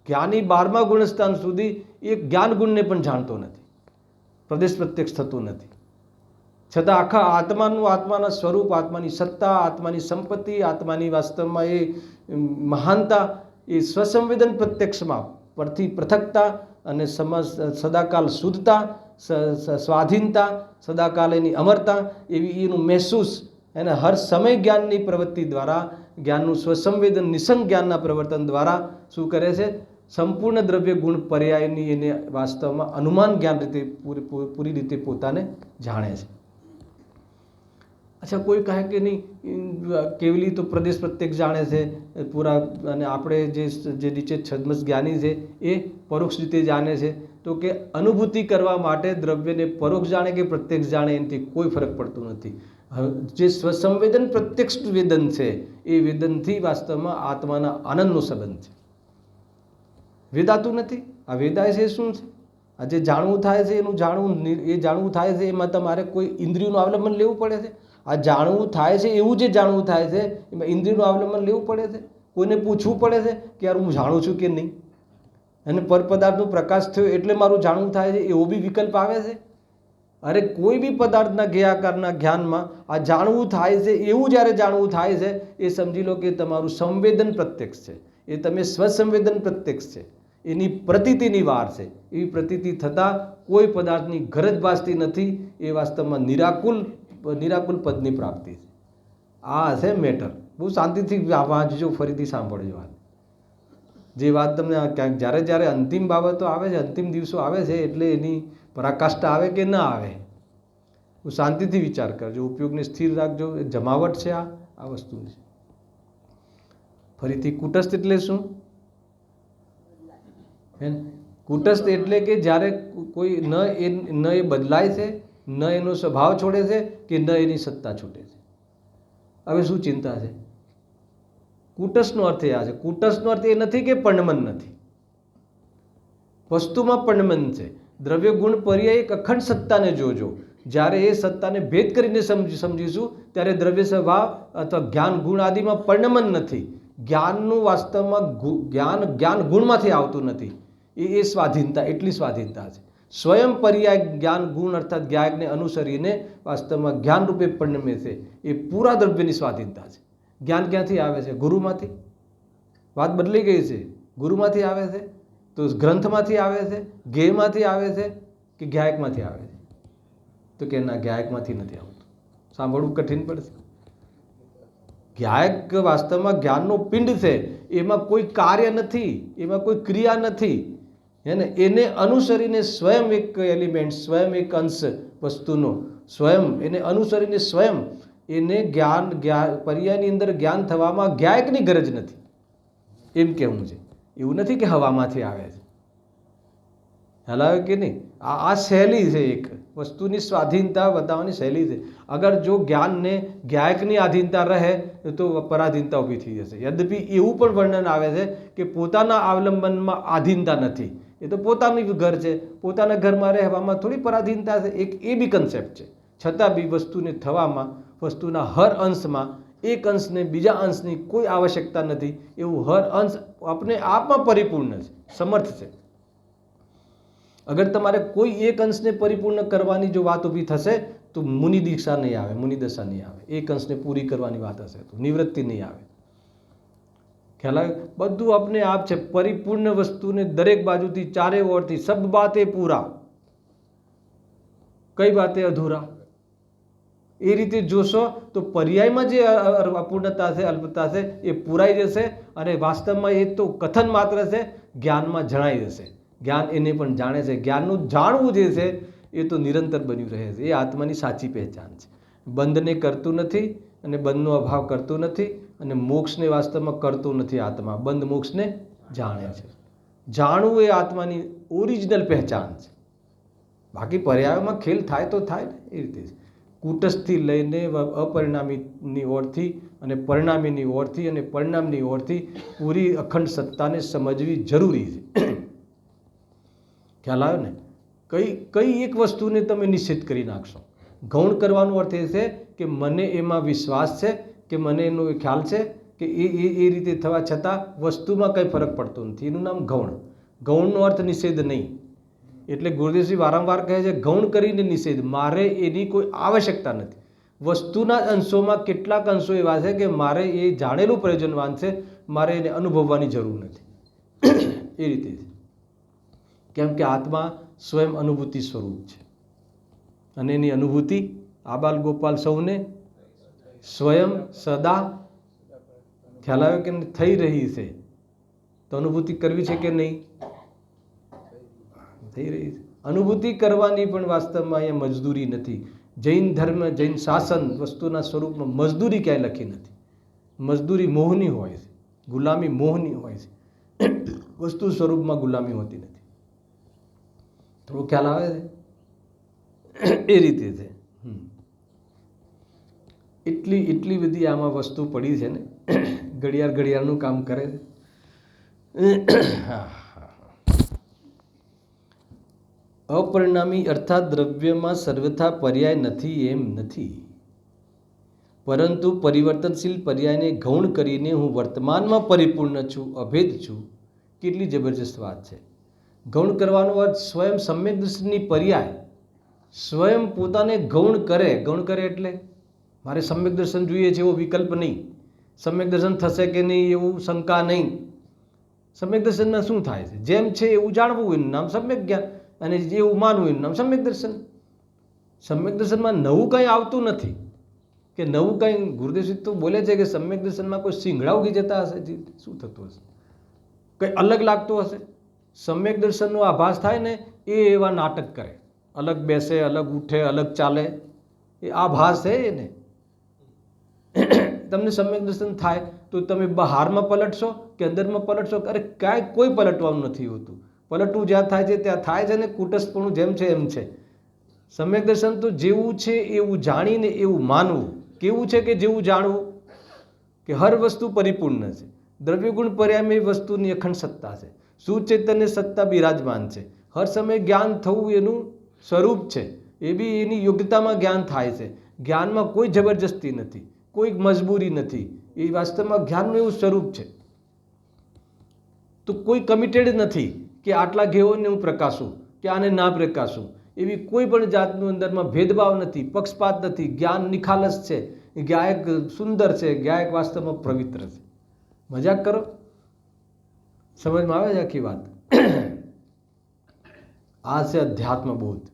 S1: જ્ઞાની 12મા ગુણસ્થાન સુધી એ જ્ઞાન ગુણને પણ જાણતો નથી, પ્રદેશ પ્રત્યક્ષ થતું નથી. છતાં આખા આત્માના સ્વરૂપ, આત્માની સત્તા, આત્માની સંપત્તિ, આત્માની વાસ્તવમાં એ મહાનતા એ સ્વસંવેદન પ્રત્યક્ષમાં પરથી પૃથકતા અને સદાકાલ શુદ્ધતા, સ્વાધીનતા, સદાકાલ એની અમરતા એવી એનું મહેસૂસ એને હર સમય જ્ઞાનની પ્રવૃત્તિ દ્વારા, જ્ઞાનનું સ્વસંવેદન નિસંગ જ્ઞાનના પ્રવર્તન દ્વારા શું કરે છે? સંપૂર્ણ દ્રવ્ય ગુણ પર્યાયની એને વાસ્તવમાં અનુમાન જ્ઞાન રીતે પૂરી રીતે પોતાને જાણે છે. અચ્છા, કોઈ કહે કે નહીં કેવલી તો પ્રદેશ પ્રત્યક્ષ જાણે છે પૂરા, અને આપણે જે નીચે છદ્મસ જ્ઞાની છે એ પરોક્ષ રીતે જાણે છે. તો કે અનુભૂતિ કરવા માટે દ્રવ્યને પરોક્ષ જાણે કે પ્રત્યક્ષ જાણે એનાથી કોઈ ફરક પડતો નથી. જે સ્વસંવેદન પ્રત્યક્ષ વેદન છે એ વેદનથી વાસ્તવમાં આત્માના આનંદનો સંબંધ છે, વેદાતું નથી. આ વેદાય છે શું છે? આ જે જાણવું થાય છે એનું જાણવું થાય છે એમાં તમારે કોઈ ઇન્દ્રિયનું અવલંબન લેવું પડે છે. આ જાણવું થાય છે એવું જે જાણવું થાય છે એમાં ઇન્દ્રિયનું અવલંબન લેવું પડે છે, કોઈને પૂછવું પડે છે કે યાર હું જાણું છું કે નહીં, અને પરપદાર્થનો પ્રકાશ થયો એટલે મારું જાણવું થાય છે એવો બી વિકલ્પ આવે છે. અરે કોઈ બી પદાર્થના જ્ઞાકારના જ્ઞાનમાં આ જાણવું થાય છે એવું જ્યારે જાણવું થાય છે એ સમજી લો કે તમારું સંવેદન પ્રત્યક્ષ છે, એ તમે સ્વસંવેદન પ્રત્યક્ષ છે, એની પ્રતીતિની વાર છે. એવી પ્રતીતિ થતાં કોઈ પદાર્થની ગરજ ભાસતી નથી. એ વાસ્તવમાં નિરાકુલ પદની પ્રાપ્તિ છે. આ હશે મેટર. બહુ શાંતિથી વાંચજો, ફરીથી સાંભળજો. જે વાત તમને ક્યાંક જ્યારે અંતિમ બાબતો આવે છે, અંતિમ દિવસો આવે છે એટલે એની પરાકાષ્ઠા આવે કે ના આવે, હું શાંતિથી વિચાર કરજો, ઉપયોગને સ્થિર રાખજો. જમાવટ છે આ વસ્તુ છે. ફરીથી કુટસ્થ એટલે શું? કુટસ્થ એટલે કે જ્યારે કોઈ ન એ બદલાય છે, ન એનો સ્વભાવ છોડે છે કે ન એની સત્તા છૂટે છે. હવે શું ચિંતા છે? કુટસ્થનો અર્થ એ આ છે. કુટસ્થનો અર્થ એ નથી કે પરિણમન નથી, વસ્તુમાં પરિણમન છે. દ્રવ્ય ગુણ પર્યાય એક અખંડ સત્તાને જોજો. જ્યારે એ સત્તાને ભેદ કરીને સમજીશું ત્યારે દ્રવ્ય સ્વભાવ અથવા જ્ઞાન ગુણ આદિમાં પરિણમન નથી. જ્ઞાનનું વાસ્તવમાં જ્ઞાન ગુણમાંથી આવતું નથી. એ સ્વાધીનતા, એટલી સ્વાધીનતા છે. સ્વયં પર્યાય જ્ઞાન ગુણ અર્થાત જ્ઞાનને અનુસરીને વાસ્તવમાં જ્ઞાન રૂપે પરિણમે છે. એ પૂરા દ્રવ્યની સ્વાધીનતા છે. જ્ઞાન ક્યાંથી આવે છે? ગુરુમાંથી. વાત બદલાઈ ગઈ છે. ગુરુમાંથી આવે છે તો ગ્રંથમાંથી આવે છે, જ્ઞેયમાંથી આવે છે કે જ્ઞાયકમાંથી આવે છે? તો કે ના, જ્ઞાયકમાંથી નથી આવતું. સાંભળવું કઠિન પડશે. જ્ઞાયક વાસ્તવમાં જ્ઞાનનો પિંડ છે, એમાં કોઈ કાર્ય નથી, એમાં કોઈ ક્રિયા નથી. એને અનુસરીને સ્વયં એક એલિમેન્ટ, સ્વયં એક અંશ વસ્તુનો સ્વયં એને અનુસરીને સ્વયં એને જ્ઞાન પર્યાયની અંદર જ્ઞાન થવામાં જ્ઞાયકની ગરજ નથી, એમ કહેવું છે. એવું નથી કે હવામાંથી આવે છે. હલાવે કે નહીં? આ શૈલી છે, એક વસ્તુની સ્વાધીનતા બતાવવાની શૈલી છે. અગર જો જ્ઞાનને જ્ઞાયકની આધીનતા રહે તો પરાધીનતા ઊભી થઈ જશે. યદ્યપિ એવું પણ વર્ણન આવે છે કે પોતાના અવલંબનમાં આધીનતા નથી, એ તો પોતાનું ઘર છે, પોતાના ઘરમાં રહેવામાં થોડી પરાધીનતા છે. એક એ બી કન્સેપ્ટ છે. છતાં બી વસ્તુને થવામાં, વસ્તુના હર અંશમાં એક અંશને બીજા અંશની કોઈ આવશ્યકતા નથી, એવું હર અંશ આપણે આપમાં પરિપૂર્ણ છે, સમર્થ છે. અગર તમારે કોઈ એક અંશને પરિપૂર્ણ કરવાની જો વાત ઊભી થશે તો મુનિ દીક્ષા નહીં આવે, મુનિ દશા નહીં આવે. એક અંશને પૂરી કરવાની વાત હશે તો નિવૃત્તિ નહીં આવે. ખ્યાલ આવે? બધું આપણે આપ છે, પરિપૂર્ણ વસ્તુને દરેક બાજુથી ચારે ઓરથી સબ બાતે પૂરા, કઈ બાતે અધૂરા. એ રીતે જોશો તો પર્યાયમાં જે અપૂર્ણતા છે, અલ્પતા છે, એ પૂરાઈ જશે અને વાસ્તવમાં એ તો કથન માત્ર છે, જ્ઞાનમાં જણાઈ જશે. જ્ઞાન એને પણ જાણે છે. જ્ઞાનનું જાણવું જે છે એ તો નિરંતર બન્યું રહે છે. એ આત્માની સાચી પહેચાન છે. બંધને કરતું નથી અને બંધનો અભાવ કરતું નથી અને મોક્ષને વાસ્તવમાં કરતું નથી. આત્મા બંધ મોક્ષને જાણે છે. જાણવું એ આત્માની ઓરિજિનલ પહેચાન છે. બાકી પર્યાયોમાં ખેલ થાય તો થાય ને, એ રીતે કુટસ્થથી લઈને અપરિણામીની ઓરથી અને પરિણામીની ઓરથી અને પરિણામની ઓરથી પૂરી અખંડ સત્તાને સમજવી જરૂરી છે. ખ્યાલ આવ્યો ને? કઈ એક વસ્તુને તમે નિશ્ચિત કરી નાખશો. ગૌણ કરવાનો અર્થ એ છે કે મને એમાં વિશ્વાસ છે, કે મને એનો ખ્યાલ છે કે એ રીતે થવા છતાં વસ્તુમાં કંઈ ફરક પડતો નથી. એનું નામ ગૌણ. ગૌણનો અર્થ નિષેધ નહીં. એટલે ગુરુદેવજી વારંવાર કહે છે ગૌણ કરીને નિષેધ. મારે એની કોઈ આવશ્યકતા નથી. વસ્તુના અંશોમાં કેટલાક અંશો એવા છે કે મારે એ જાણેલું પ્રયોજનવાન છે, મારે એને અનુભવવાની જરૂર નથી. એ રીતે છે. કેમ કે આત્મા સ્વયં અનુભૂતિ સ્વરૂપ છે અને એની અનુભૂતિ આબાલ ગોપાલ સૌને સ્વયં સદા ખ્યાલ આવે કે થઈ રહી છે. તો અનુભૂતિ કરવી છે કે નહીં? થઈ રહી છે. અનુભૂતિ કરવાની પણ વાસ્તવમાં અહીંયા મજદૂરી નથી. જૈન ધર્મ, જૈન શાસન વસ્તુના સ્વરૂપમાં મજદૂરી ક્યાંય લખી નથી. મજદૂરી મોહની હોય છે, ગુલામી મોહની હોય છે. વસ્તુ સ્વરૂપમાં ગુલામી હોતી નથી. થોડો ખ્યાલ આવે છે? એ રીતે છે. એટલી બધી આમાં વસ્તુ પડી છે ને, ઘડિયાળનું કામ કરે છે. અપરિણામી અર્થાત દ્રવ્યમાં સર્વથા પર્યાય નથી એમ નથી, પરંતુ પરિવર્તનશીલ પર્યાયને ગૌણ કરીને હું વર્તમાનમાં પરિપૂર્ણ છું, અભેદ છું. કેટલી જબરજસ્ત વાત છે. ગૌણ કરવાનો અર્થ સ્વયં સમ્યક દર્શનની પર્યાય સ્વયં પોતાને ગૌણ કરે. ગૌણ કરે એટલે મારે સમ્યક દર્શન જોઈએ છે એવો વિકલ્પ નહીં, સમ્યક દર્શન થશે કે નહીં એવું શંકા નહીં. સમ્યક દર્શનમાં શું થાય છે? જેમ છે એવું જાણવું એનું નામ સમ્યક જ્ઞાન, અને જેવું માનવું એનું નામ સમ્યક દર્શન. સમ્યક દર્શનમાં નવું કંઈ આવતું નથી કે નવું કંઈ. ગુરુદેવજી તો બોલે છે કે સમ્યક દર્શનમાં કોઈ સિંગડા ઉગી જતા હશે, શું થતું હશે, કંઈ અલગ લાગતું હશે. સમ્યક દર્શનનો આભાસ થાય ને એ એવા નાટક કરે, અલગ બેસે, અલગ ઉઠે, અલગ ચાલે. એ આભાસ છે એને. તમને સમ્યક દર્શન થાય તો તમે બહારમાં પલટશો કે અંદરમાં પલટશો? અરે કાંઈ કોઈ પલટવાનું નથી હોતું. પલટવું જ્યાં થાય છે ત્યાં થાય છે ને. કુટસ્થપણું જેમ છે એમ છે. સમ્યક દર્શન તો જેવું છે એવું જાણીને એવું માનવું. કેવું છે કે જેવું જાણવું કે હર વસ્તુ પરિપૂર્ણ છે. દ્રવ્યગુણ પર્યાયમાં વસ્તુની અખંડ સત્તા છે. સુચૈતન્ય સત્તા બિરાજમાન છે. હર સમયે જ્ઞાન થવું એનું સ્વરૂપ છે. એ બી એની યોગ્યતામાં જ્ઞાન થાય છે. જ્ઞાનમાં કોઈ જબરજસ્તી નથી, કોઈ મજબૂરી નથી. એ વાસ્તવમાં જ્ઞાનનું એવું સ્વરૂપ છે. તો કોઈ કમિટેડ નથી કે આટલા ઘેઓને હું પ્રકાશું કે આને ના પ્રકાશું. એવી કોઈ પણ જાતનું અંદરમાં ભેદભાવ નથી, પક્ષપાત નથી. જ્ઞાન નિખાલસ છે, ગાયક સુંદર છે, ગાયક વાસ્તવમાં પવિત્ર છે. મજાક કરો? સમજમાં આવે છે આખી વાત? આ છે અધ્યાત્મબોધ.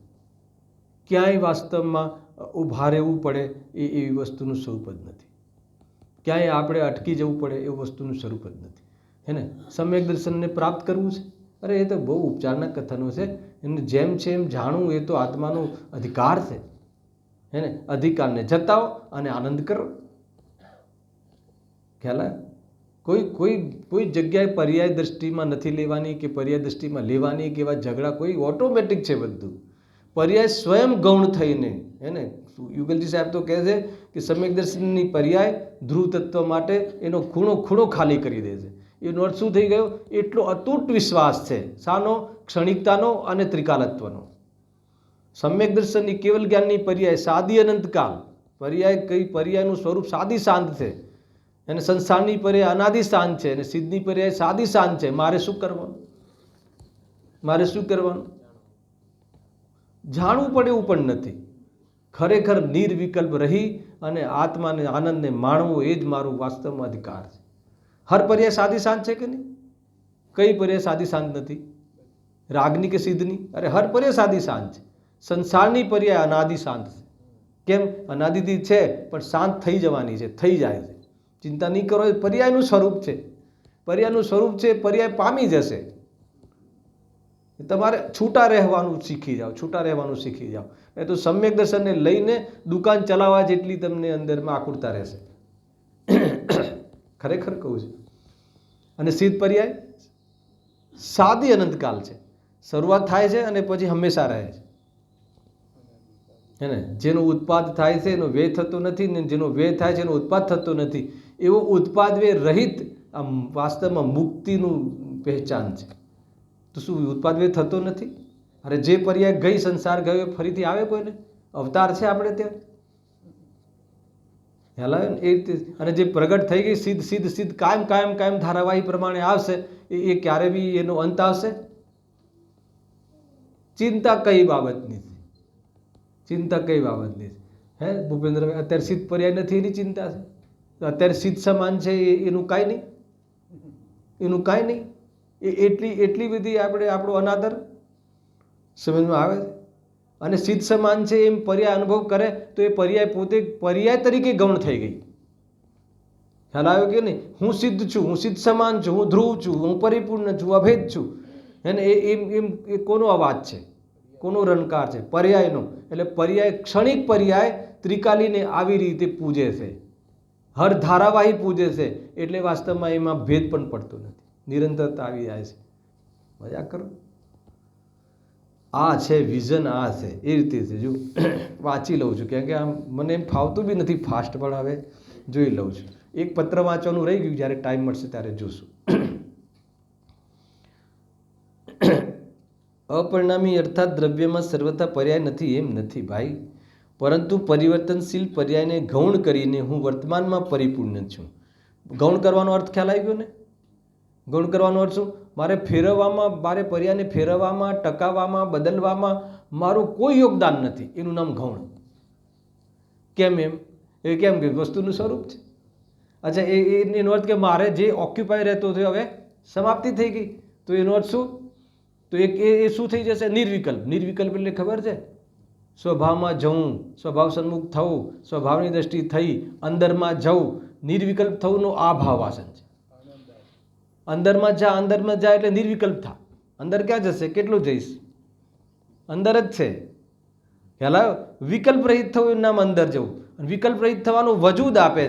S1: ક્યાંય વાસ્તવમાં ઊભા રહેવું પડે એવી વસ્તુનું સ્વરૂપ જ નથી. ક્યાંય આપણે અટકી જવું પડે એવું વસ્તુનું સ્વરૂપ જ નથી. હે ને? સમ્યક દર્શનને પ્રાપ્ત કરવું છે, અરે એ તો બહુ ઉપચારના કથનો છે. એને જેમ છે એમ જાણવું એ તો આત્માનો અધિકાર છે. હે ને? અધિકારને જતાવો અને આનંદ કરો. ખ્યાલ આવે? કોઈ જગ્યાએ પર્યાય દૃષ્ટિમાં નથી લેવાની કે પર્યાય દૃષ્ટિમાં લેવાની કે એવા ઝઘડા કોઈ ઓટોમેટિક છે બધું. પર્યાય સ્વયં ગૌણ થઈને, હે ને? યુગલજી સાહેબ તો કહે છે કે સમ્યક દર્શનની પર્યાય ધ્રુવ તત્વ માટે એનો ખૂણો ખાલી કરી દે છે. એનો અર્થ શું થઈ ગયો? એટલો અતૂટ વિશ્વાસ છે. શાનો? ક્ષણિકતાનો અને ત્રિકાલત્વનો. સમ્યક દર્શનની કેવલ જ્ઞાનની પર્યાય સાદી અનંતકાલ. પર્યાય કઈ? પર્યાયનું સ્વરૂપ સાદી શાંત છે, અને સંસારની પર્યાય અનાદિ શાંત છે, અને સિદ્ધની પર્યાય સાદી શાંત છે. મારે શું કરવાનું? મારે શું કરવાનું? જાણવું પડે એવું પણ નથી. ખરેખર નિર્વિકલ્પ રહી અને આત્માને આનંદને માણવો એ જ મારો વાસ્તવમાં અધિકાર છે. હર પર્યાય સાદી શાંત છે કે નહીં? કઈ પર્યાય સાદી શાંત નથી? રાગની કે સિદ્ધની? અરે હર પર્યાય સાદી શાંત છે. સંસારની પર્યાય અનાદિ શાંત છે. કેમ? અનાદિથી છે પણ શાંત થઈ જવાની છે, થઈ જાય છે. ચિંતા નહીં કરો, એ પર્યાયનું સ્વરૂપ છે. પર્યાયનું સ્વરૂપ છે, પર્યાય પામી જશે. તમારે છૂટા રહેવાનું શીખી જાઓ, છૂટા રહેવાનું શીખી જાઓ. એ તો સમ્યક દર્શનને લઈને દુકાન ચલાવવા જેટલી તમને અંદરમાં આકુરતા રહેશે. ખરેખર કહું છું. અને સિદ્ધ પર્યાય સાદી અનંતકાલ છે. શરૂઆત થાય છે અને પછી હંમેશા રહે છે. હે ને? જેનો ઉત્પાદ થાય છે એનો વ્યય થતો નથી, ને જેનો વ્યય થાય છે એનો ઉત્પાદ થતો નથી. એવો ઉત્પાદ વ્યય રહિત આ વાસ્તવમાં મુક્તિનું પહેચાન છે. તો શું ઉત્પાદ વ્યય થતો નથી? અરે જે પર્યાય ગઈ, સંસાર ગયો, ફરીથી આવે કોઈને? અવતાર છે આપણે ત્યાં ખ્યાલ આવે ને? એ રીતે. અને જે પ્રગટ થઈ ગઈ સિદ્ધ સિદ્ધ સિદ્ધ કાયમ કાયમ કાયમ ધારાવાહી પ્રમાણે આવશે, એ ક્યારે બી એનો અંત આવશે? ચિંતા કઈ બાબતની છે? ચિંતા કઈ બાબતની છે? હે ભૂપેન્દ્રભાઈ, અત્યારે સિદ્ધ પર્યાય નથી એની ચિંતા છે? અત્યારે સિદ્ધ સમાન છે એનું કાંઈ નહીં, એનું કાંઈ નહીં. એટલી બધી આપણો અનાદર સમજમાં આવે છે. અને સિદ્ધ સમાન છે એમ પર્યાય અનુભવ કરે તો એ પર્યાય પોતે પર્યાય તરીકે ગૌણ થઈ ગઈ. ખ્યાલ આવ્યો કે નહીં? હું સિદ્ધ છું, હું સિદ્ધ સમાન છું, હું ધ્રુવ છું, હું પરિપૂર્ણ છું, અભેદ છું. એને એ કોનો અવાજ છે? કોનો રણકાર છે? પર્યાયનો. એટલે પર્યાય, ક્ષણિક પર્યાય ત્રિકાલીને આવી રીતે પૂજે છે, હર ધારાવાહી પૂજે છે. એટલે વાસ્તવમાં એમાં ભેદ પણ પડતો નથી, નિરંતરતા આવી જાય છે. મજા કરો. આ છે વિઝન, આ છે એ રીતે છે. જો વાંચી લઉં છું, કેમ કે આમ મને એમ ફાવતું બી નથી ફાસ્ટ, પણ હવે જોઈ લઉં છું. એક પત્ર વાંચવાનું રહી ગયું, જ્યારે ટાઈમ મળશે ત્યારે જોશું. અપરિણામી અર્થાત દ્રવ્યમાં સર્વથા પર્યાય નથી એમ નથી ભાઈ, પરંતુ પરિવર્તનશીલ પર્યાયને ગૌણ કરીને હું વર્તમાનમાં પરિપૂર્ણ છું. ગૌણ કરવાનો અર્થ ખ્યાલ આવી ગયો ને? ગૌણ કરવાનો અર્થ શું? મારે ફેરવવામાં, મારે પર્યાયને ફેરવવામાં, ટકાવવામાં, બદલવામાં મારું કોઈ યોગદાન નથી. એનું નામ ગૌણ. કેમ એમ? એ કેમ કે વસ્તુનું સ્વરૂપ છે. અચ્છા, એનો અર્થ કે મારે જે ઓક્યુપાય રહેતો થયો હવે સમાપ્તિ થઈ ગઈ. તો એનો અર્થ શું? તો એ શું થઈ જશે? નિર્વિકલ્પ. નિર્વિકલ્પ એટલે ખબર છે? સ્વભાવમાં જવું, સ્વભાવ સન્મુખ થવું, સ્વભાવની દ્રષ્ટિ થઈ, અંદરમાં જવું. નિર્વિકલ્પ થવુંનો આ ભાવવાસન છે. અંદરમાં જા એટલે નિર્વિકલ્પ થા. અંદર ક્યાં જશે? કેટલું જઈશ? અંદર જ છે. ખ્યાલ આવ્યો? વિકલ્પ રહિત થવું એનું નામ અંદર જવું. વિકલ્પ રહિત થવાનું વજૂદ આપે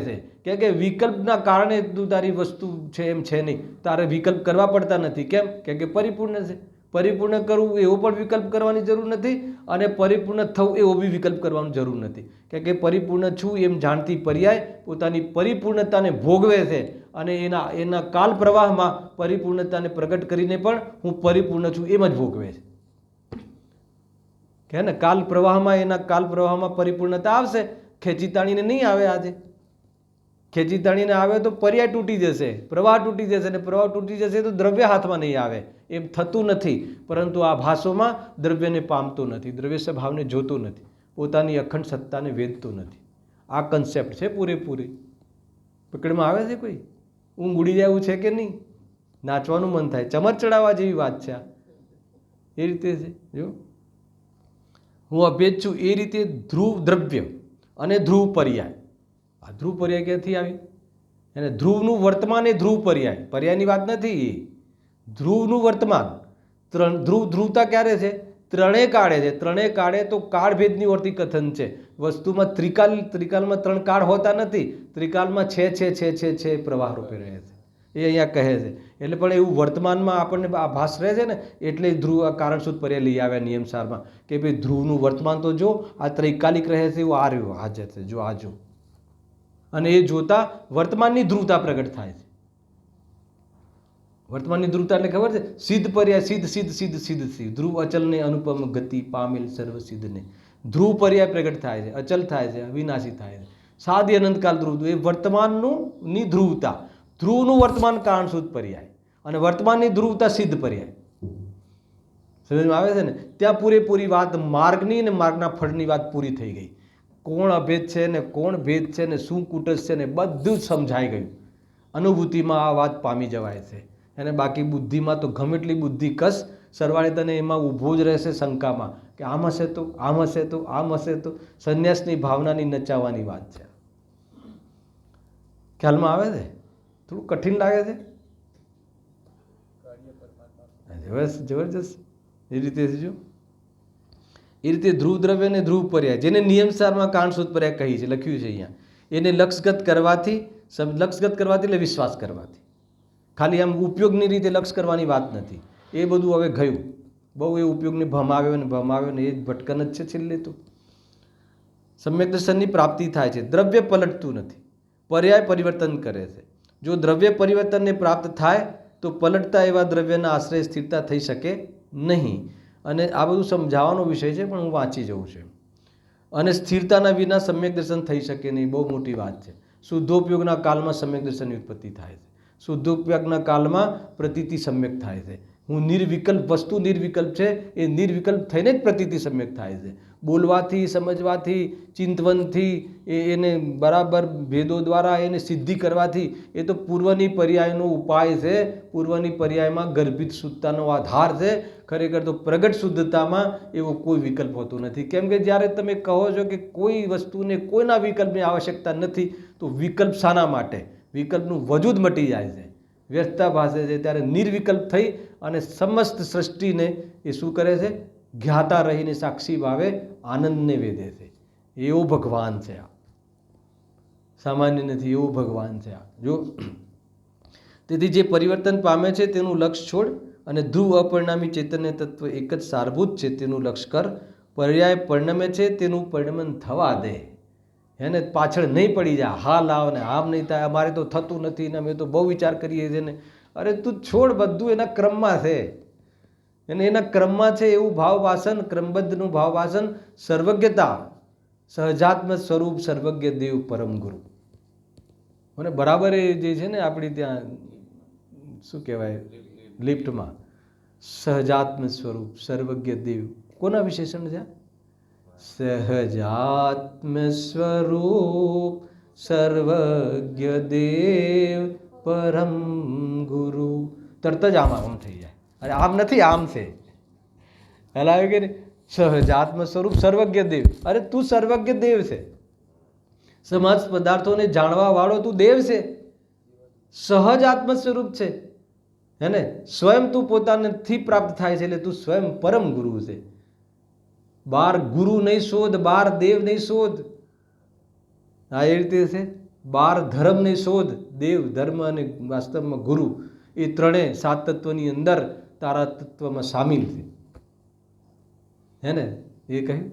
S1: છે કે વિકલ્પના કારણે તું તારી વસ્તુ છે એમ છે નહીં. તારે વિકલ્પ કરવા પડતા નથી. કેમ? કે પરિપૂર્ણ છે. પરિપૂર્ણ કરવું એવો પણ વિકલ્પ કરવાની જરૂર નથી, અને પરિપૂર્ણ થવું એવો બી વિકલ્પ કરવાની જરૂર નથી. કે પરિપૂર્ણ છું એમ જાણતી પર્યાય પોતાની પરિપૂર્ણતાને ભોગવે છે, અને એના કાલ પ્રવાહમાં પરિપૂર્ણતાને પ્રગટ કરીને પણ હું પરિપૂર્ણ છું એમ જ ભોગવે છે. કે ને? કાલ પ્રવાહમાં, એના કાલ પ્રવાહમાં પરિપૂર્ણતા આવશે. ખેંચી તાણીને નહીં આવે. આજે ખેંચી તાણીને આવે તો પર્યાય તૂટી જશે, પ્રવાહ તૂટી જશે, અને પ્રવાહ તૂટી જશે તો દ્રવ્ય હાથમાં નહીં આવે. એમ થતું નથી. પરંતુ આ ભાષોમાં દ્રવ્યને પામતો નથી, દ્રવ્ય સ્વભાવને જોતો નથી, પોતાની અખંડ સત્તાને વેદતો નથી. આ કન્સેપ્ટ છે પૂરેપૂરી. પકડમાં આવે છે? કોઈ ઊંઘ ઉડી જાય એવું છે કે નહીં? નાચવાનું મન થાય, ચમર ચડાવવા જેવી વાત છે આ. એ રીતે છે. જો હું અભેદ છું એ રીતે ધ્રુવ દ્રવ્ય અને ધ્રુવ પર્યાય. આ ધ્રુવ પર્યાય ક્યાંથી આવી? અને ધ્રુવનું વર્તમાન એ ધ્રુવ પર્યાય. પર્યાયની વાત નથી. ધ્રુવનું વર્તમાન. ધ્રુવતા ક્યારે છે? ત્રણેય કાળે છે. ત્રણેય કાળે તો કાળભેદની વર્તી કથન છે. વસ્તુમાં ત્રિકાલમાં ત્રણ કાળ હોતા નથી. ત્રિકાલમાં છે પ્રવાહ રૂપે રહે છે. એ અહીંયા કહે છે. એટલે પણ એવું વર્તમાનમાં આપણને આ ભાસ રહે છે ને, એટલે ધ્રુવ કારણસૂત્ર પર્યાય લઈ આવ્યા નિયમસારમાં કે ભાઈ ધ્રુવનું વર્તમાન તો જો આ ત્રિકાલિક રહે છે એવું આ રહ્યું હાજર છે. જો આ જો, અને એ જોતા વર્તમાનની ધ્રુવતા પ્રગટ થાય છે. વર્તમાનની ધ્રુવતા એટલે ખબર છે? સિદ્ધ પર્યાય સિદ્ધ સિદ્ધ સિદ્ધ સિદ્ધ સિદ્ધ ધ્રુવ અચલ ને અનુપમ ગતિ પામેલ સર્વ સિદ્ધ ને ધ્રુવ પર્યાય પ્રગટ થાય છે, અચલ થાય છે, અવિનાશી થાય છે. સાદી અનંતકાલ ધ્રુવ એ વર્તમાનનું ની ધ્રુવતા, ધ્રુવનું વર્તમાન કારણ શુદ્ધ પર્યાય અને વર્તમાનની ધ્રુવતા સિદ્ધ પર્યાય. સમજમાં આવે છે ને? ત્યાં પૂરેપૂરી વાત માર્ગની અને માર્ગના ફળની વાત પૂરી થઈ ગઈ. કોણ અભેદ છે ને કોણ ભેદ છે ને શું કુટસ છે ને બધું જ સમજાઈ ગયું. અનુભૂતિમાં આ વાત પામી જવાય છે. અને બાકી બુદ્ધિમાં તો ગમે એટલી બુદ્ધિ કસ સરવાળે તને એમાં ઊભો જ રહેશે શંકામાં કે આમ હશે તો આમ હશે તો આમ હશે તો. સંન્યાસની ભાવનાની નચાવવાની વાત છે. ખ્યાલમાં આવે છે? થોડું કઠિન લાગે છે? જબરજસ્ત. એ રીતે જો એ રીતે ધ્રુવ દ્રવ્ય અને ધ્રુવ પર્યાય જેને નિયમસારમાં કારણસૂત્ર પર્યાય કહી છે, લખ્યું છે અહીંયા. એને લક્ષગત કરવાથી એટલે વિશ્વાસ કરવાથી, ખાલી આમ ઉપયોગની રીતે લક્ષ કરવાની વાત નથી. એ બધું હવે ગયું. બહુ એ ઉપયોગને ભમાવ્યો ને એ જ ભટકન જ છે છેલ્લે તો. સમ્યક દર્શનની પ્રાપ્તિ થાય છે. દ્રવ્ય પલટતું નથી, પર્યાય પરિવર્તન કરે છે. જો દ્રવ્ય પરિવર્તનને પ્રાપ્ત થાય તો પલટતા એવા દ્રવ્યના આશ્રય સ્થિરતા થઈ શકે નહીં. અને આ બધું સમજાવવાનો વિષય છે પણ હું વાંચી જઉં છું. અને સ્થિરતાના વિના સમ્યક દર્શન થઈ શકે નહીં. બહુ મોટી વાત છે. શુદ્ધોપયોગના કાળમાં સમ્યક દર્શનની ઉત્પત્તિ થાય છે. શુદ્ધોપયોગના કાળમાં પ્રતીતિ સમ્યક થાય છે. હું નિર્વિકલ્પ, વસ્તુ નિર્વિકલ્પ છે, એ નિર્વિકલ્પ થઈને જ પ્રતીતિ સમ્યક થાય છે. બોલવાથી, સમજવાથી, ચિંતવનથી, એને બરાબર ભેદો દ્વારા એને સિદ્ધિ કરવાથી એ તો પૂર્વની પર્યાયનો ઉપાય છે. પૂર્વની પર્યાયમાં ગર્ભિત શુદ્ધતાનો આધાર છે. ખરેખર તો પ્રગટ શુદ્ધતામાં એવો કોઈ વિકલ્પ હોતો નથી. કેમ કે જ્યારે તમે કહો છો કે કોઈ વસ્તુને કોઈના વિકલ્પની આવશ્યકતા નથી તો વિકલ્પ શાના માટે? વિકલ્પનું વજૂદ મટી જાય છે, વ્યસ્તતા ભાસે છે. ત્યારે નિર્વિકલ્પ થઈ અને સમસ્ત સૃષ્ટિને એ શું કરે છે? જ્ઞાતા રહીને સાક્ષી ભાવે આનંદને વેદે છે. એવો ભગવાન છે આ, સામાન્ય નથી. એવો ભગવાન છે આ. જો તેથી જે પરિવર્તન પામે છે તેનું લક્ષ છોડ અને ધ્રુવ અપરિણામી ચૈતન્ય તત્વ એક જ સારભૂત છે તેનું લક્ષ કર. પર્યાય પરિણમે છે તેનું પરિણમન થવા દે. એને પાછળ નહીં પડી જાય. હા લાવ ને આમ નહીં થાય, અમારે તો થતું નથી ને અમે તો બહુ વિચાર કરીએ છીએ ને. અરે તું છોડ, બધું એના ક્રમમાં છે. અને એના ક્રમમાં છે એવું ભાવવાસન, ક્રમબદ્ધનું ભાવવાસન, સર્વજ્ઞતા, સહજાત્મ સ્વરૂપ, સર્વજ્ઞ દેવ પરમ ગુરુ. અને બરાબર એ જે છે ને આપણી ત્યાં શું કહેવાય લિફ્ટમાં, સહજાત્મ સ્વરૂપ, સર્વજ્ઞ દેવ, કોના વિશેષણ છે? સહજાત્મ સ્વરૂપ સર્વજ્ઞ દેવ પરમ ગુરુ. તરત જ આમ થઈ જાય. અરે આમ નથી, આમ છે. હલાવે કે સહજાત્મ સ્વરૂપ સર્વજ્ઞ દેવ. અરે તું સર્વજ્ઞ દેવ છે. સમસ્ત પદાર્થોને જાણવા વાળો તું દેવ છે. સહજ આત્મ સ્વરૂપ છે. હે ને? સ્વયં તું પોતાનેથી પ્રાપ્ત થાય છે એટલે તું સ્વયં પરમ ગુરુ છે. બાર ગુરુ નહીં શોધ, બાર દેવ નહીં શોધ. આ એ રીતે છે. બાર ધર્મ નહીં શોધ, દેવ, ધર્મ અને વાસ્તવમાં ગુરુ એ ત્રણેય સાત તત્વની અંદર તારા તત્વમાં સામેલ છે. હે ને? એ કહ્યું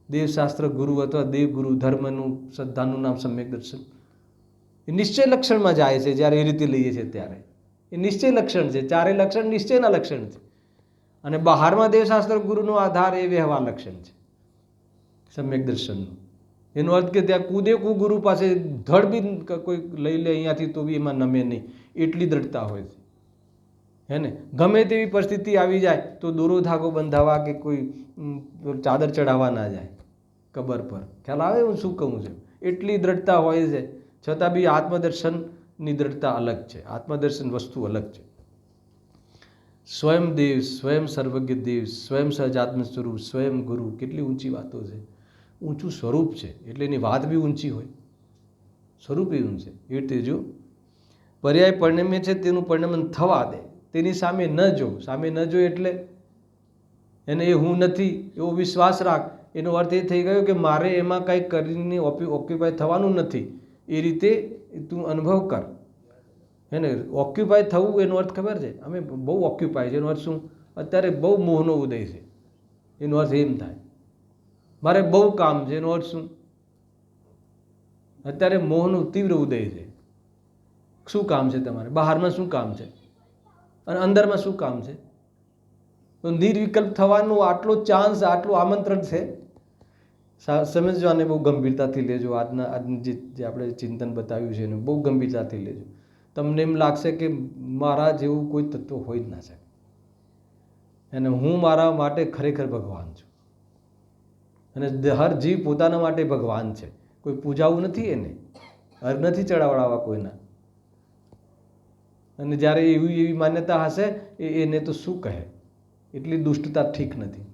S1: દેવશાસ્ત્ર ગુરુ અથવા દેવગુરુ, ધર્મનું શ્રદ્ધાનું નામ સમ્યક દર્શન. એ નિશ્ચય લક્ષણમાં જાય છે. જ્યારે એ રીતે લઈએ છીએ ત્યારે એ નિશ્ચય લક્ષણ છે. ચારે લક્ષણ નિશ્ચયના લક્ષણ છે. અને બહારમાં દેવશાસ્ત્ર ગુરુનો આધાર એ વ્યવહાર લક્ષણ છે સમ્યક દર્શનનું. એનો અર્થ કે ત્યાં કૂદે કુ ગુરુ પાસે ધડ બી કોઈ લઈ લે અહીંયાથી તો બી એમાં નમે નહીં, એટલી દ્રઢતા હોય છે. હે ને? ગમે તેવી પરિસ્થિતિ આવી જાય તો દોરો ધાગો બંધાવા કે કોઈ ચાદર ચડાવવા ના જાય કબર પર. ખ્યાલ આવે હું શું કહું છું? એટલી દ્રઢતા હોય છે. છતાં બી આત્મદર્શનની દ્રઢતા અલગ છે. આત્મદર્શન વસ્તુ અલગ છે. સ્વયં દેવ, સ્વયં સર્વજ્ઞ દેવ, સ્વયં સહજાત્મ સ્વરૂપ, સ્વયં ગુરુ. કેટલી ઊંચી વાતો છે. ઊંચું સ્વરૂપ છે એટલે એની વાત બી ઊંચી હોય, સ્વરૂપ એ ઊંચે. એ રીતે જો પર્યાય પરિણમે છે તેનું પરિણમન થવા દે. તેની સામે ન જો. સામે ન જો એટલે એને એ હું નથી એવો વિશ્વાસ રાખ. એનો અર્થ એ થઈ ગયો કે મારે એમાં કંઈ કરીને ઓક્યુપાય થવાનું નથી. એ રીતે તું અનુભવ કર. હે ને? ઓક્યુપાય થવું એનો અર્થ ખબર છે? અમે બહુ ઓક્યુપાય છે એનો અર્થ શું? અત્યારે બહુ મોહનો ઉદય છે એનો અર્થ એમ થાય. મારે બહુ કામ છે એનો અર્થ શું? અત્યારે મોહનું તીવ્ર ઉદય છે. શું કામ છે તમારે? બહારમાં શું કામ છે? અને અંદરમાં શું કામ છે? તો નિર્વિકલ્પ થવાનું આટલો ચાન્સ, આટલું આમંત્રણ છે. સમજો, આને બહુ ગંભીરતાથી લેજો. આજની જે આપણે ચિંતન બતાવ્યું છે એને બહુ ગંભીરતાથી લેજો. તમને એમ લાગશે કે મારા જેવું કોઈ તત્વ હોય જ ના શકે, અને હું મારા માટે ખરેખર ભગવાન છું. અને હર જીવ પોતાના માટે ભગવાન છે. કોઈ પૂજાવું નથી, એને હર નથી ચડાવડાવવા કોઈના. અને જ્યારે એવી માન્યતા હશે, એને તો શું કહે? એટલી દુષ્ટતા ઠીક નથી.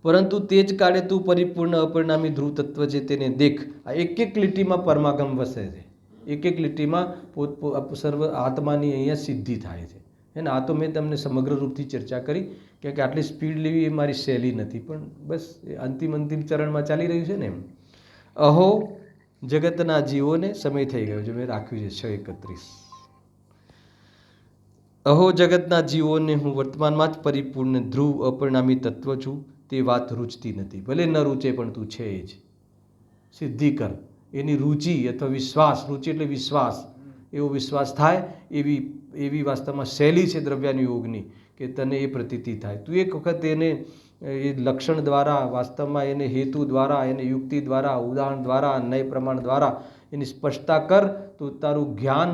S1: પરંતુ તે જ કાળે તું પરિપૂર્ણ અપરિણામી ધ્રુવ તત્વ છે તેને દેખ. આ એક એક લીટીમાં પરમાગમ વસે છે. એક એક લીટીમાં સર્વ આત્માની અહીંયા સિદ્ધિ થાય છે. અને આ તો મેં તમને સમગ્ર રૂપથી ચર્ચા કરી કે આટલી સ્પીડ લેવી એ મારી શૈલી નથી, પણ બસ અંતિમ ચરણમાં ચાલી રહ્યું છે ને એમ. અહો જગતના જીવોને, સમય થઈ ગયો છે, મેં રાખ્યું છે 6:31. અહો જગતના જીવોને હું વર્તમાનમાં જ પરિપૂર્ણ ધ્રુવ અપરિણામી તત્વ છું તે વાત રૂચતી નથી. ભલે ન રૂચે પણ તું છે જ. સિદ્ધિ કર. એની રુચિ અથવા વિશ્વાસ, રુચિ એટલે વિશ્વાસ, એવો વિશ્વાસ થાય એવી વાસ્તવમાં શૈલી છે દ્રવ્યાન યોગની કે તને એ પ્રતીતિ થાય. તું એક વખત એને એ લક્ષણ દ્વારા, વાસ્તવમાં એને હેતુ દ્વારા, એને યુક્તિ દ્વારા, ઉદાહરણ દ્વારા, નય પ્રમાણ દ્વારા એની સ્પષ્ટતા કર, તો તારું જ્ઞાન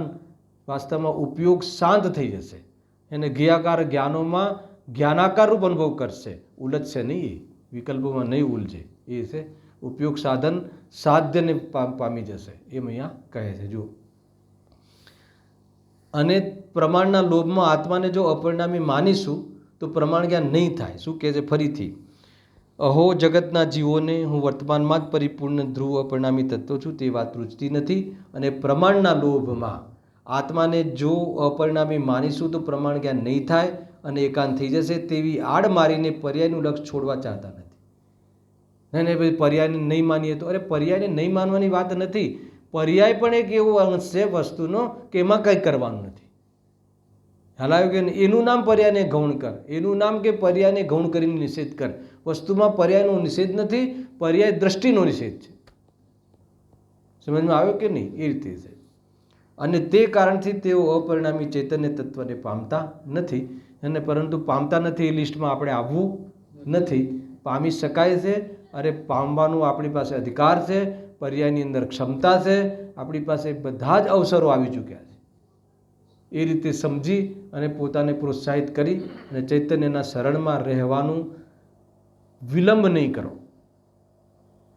S1: વાસ્તવમાં ઉપયોગ શાંત થઈ જશે. એને જ્ઞાકાર જ્ઞાનોમાં જ્ઞાનાકાર રૂપ અનુભવ કરશે. ઉલજશે નહીં, વિકલ્પોમાં નહીં ઉલજે. એ છે ઉપયોગ સાધન સાધ્યને પામી જશે, એમ અહીંયા કહે છે. જો અને પ્રમાણના લોભમાં આત્માને જો અપરિણામી માનીશું તો પ્રમાણ જ્ઞાન નહીં થાય. શું કહે છે ફરીથી? અહો જગતના જીવોને હું વર્તમાનમાં જ પરિપૂર્ણ ધ્રુવ અપરિણામી તત્વ છું તે વાત રૂચતી નથી. અને પ્રમાણના લોભમાં આત્માને જો અપરિણામી માનીશું તો પ્રમાણ જ્ઞાન નહીં થાય અને એકાંત થઈ જશે. તેવી આડ મારીને પર્યાયનું લક્ષ છોડવા ચાહતા નથી. અને પછી પર્યાયને નહીં માનીએ તો, અરે પર્યાયને નહીં માનવાની વાત નથી. પર્યાય પણ એક એવો અંશ છે વસ્તુનો કે એમાં કંઈ કરવાનું નથી. હાલાયું કે એનું નામ પર્યાયને ગૌણ કર, એનું નામ કે પર્યાયને ગૌણ કરીને નિષેધ કર. વસ્તુમાં પર્યાયનો નિષેધ નથી, પર્યાય દ્રષ્ટિનો નિષેધ છે. સમજમાં આવ્યો કે નહીં? એ રીતે છે. અને તે કારણથી તેઓ અપરિણામી ચૈતન્ય તત્વને પામતા નથી. અને પરંતુ પામતા નથી એ લિસ્ટમાં આપણે આવવું નથી. પામી શકાય છે. અરે પામવાનું આપણી પાસે અધિકાર છે, પર્યાયની અંદર ક્ષમતા છે, આપણી પાસે બધા જ અવસરો આવી ચૂક્યા છે. એ રીતે સમજી અને પોતાને પ્રોત્સાહિત કરી અને ચૈતન્યના શરણમાં રહેવાનું વિલંબ નહીં કરો.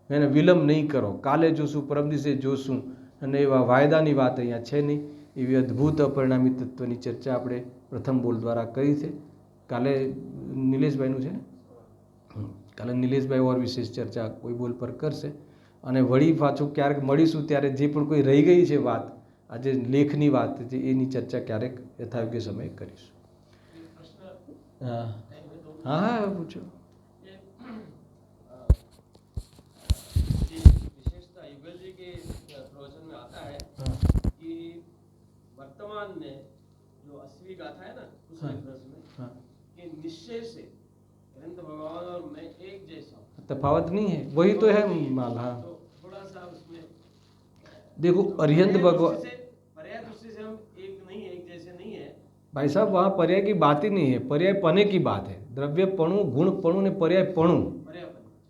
S1: એને વિલંબ નહીં કરો. કાલે જોશું, પરમ દિવસે જોશું, અને એવા વાયદાની વાત અહીંયા છે નહીં. એવી અદ્ભુત અપરિણામી તત્વની ચર્ચા આપણે પ્રથમ બોલ દ્વારા કરી છે. કાલે નિલેશભાઈનું છે ને, કાલે નિલેશભાઈ ઓર વિશેષ ચર્ચા કોઈ બોલ પર કરશે. અને વળી પાછું ક્યારેક મળીશું ત્યારે જે પણ કોઈ રહી ગઈ છે વાત, આજે લેખની વાત છે, એની ચર્ચા ક્યારેક યથાયોગ્ય સમયે કરીશું. હા હા હા પૂછો.
S2: वर्तमान में जो 80वीं गाथा है ना, उसमें कि निश्चय से अनंत भगवान और मैं एक जैसा,
S1: तफावत नहीं है, वही तो है माल. हाँ
S2: तो थोड़ा सा उसमें
S1: देखो, अरिहंत भगवान
S2: पर्याय दृष्टि से हम एक नहीं है, एक जैसे नहीं है
S1: भाई साहब. वहाँ पर्याय की बात ही नहीं है, पर्याय पने की बात है. द्रव्य पणु, गुण पणु ने पर्याय पणु,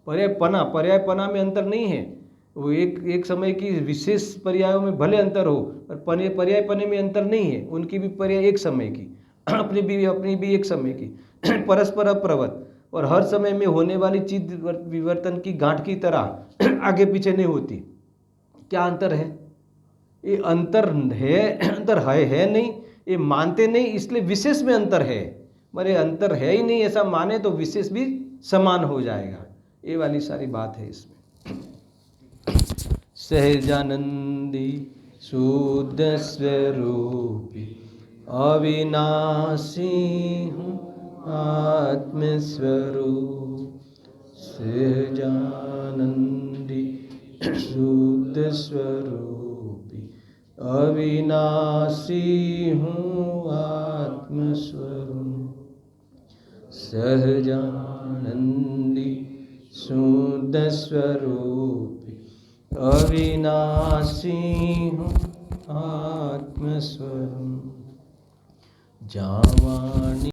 S1: पर्याय पना में अंतर नहीं है. वो एक समय की विशेष पर्यायों में भले अंतर हो, पर पर्याय पने में अंतर नहीं है. उनकी भी पर्याय एक समय की, अपनी भी एक समय की, परस्पर अप्रवत, और हर समय में होने वाली चीज विवर्तन की गांठ की तरह आगे पीछे नहीं होती. क्या अंतर है? ये अंतर है नहीं, ये मानते नहीं, इसलिए विशेष में अंतर है. मरे अंतर है ही नहीं ऐसा माने तो विशेष भी समान हो जाएगा. ये वाली सारी बात है इसमें. सहजानंदी शुद्ध स्वरूपी अविनाशी हूँ आत्म स्वरूप. सहजानंदी शुद्ध स्वरूपी अविनाशी हूँ आत्म स्वरूप. सहजानंदी शुद्ध स्वरूपी अविनाशी हूँ आत्म स्वरूप. જાવાણી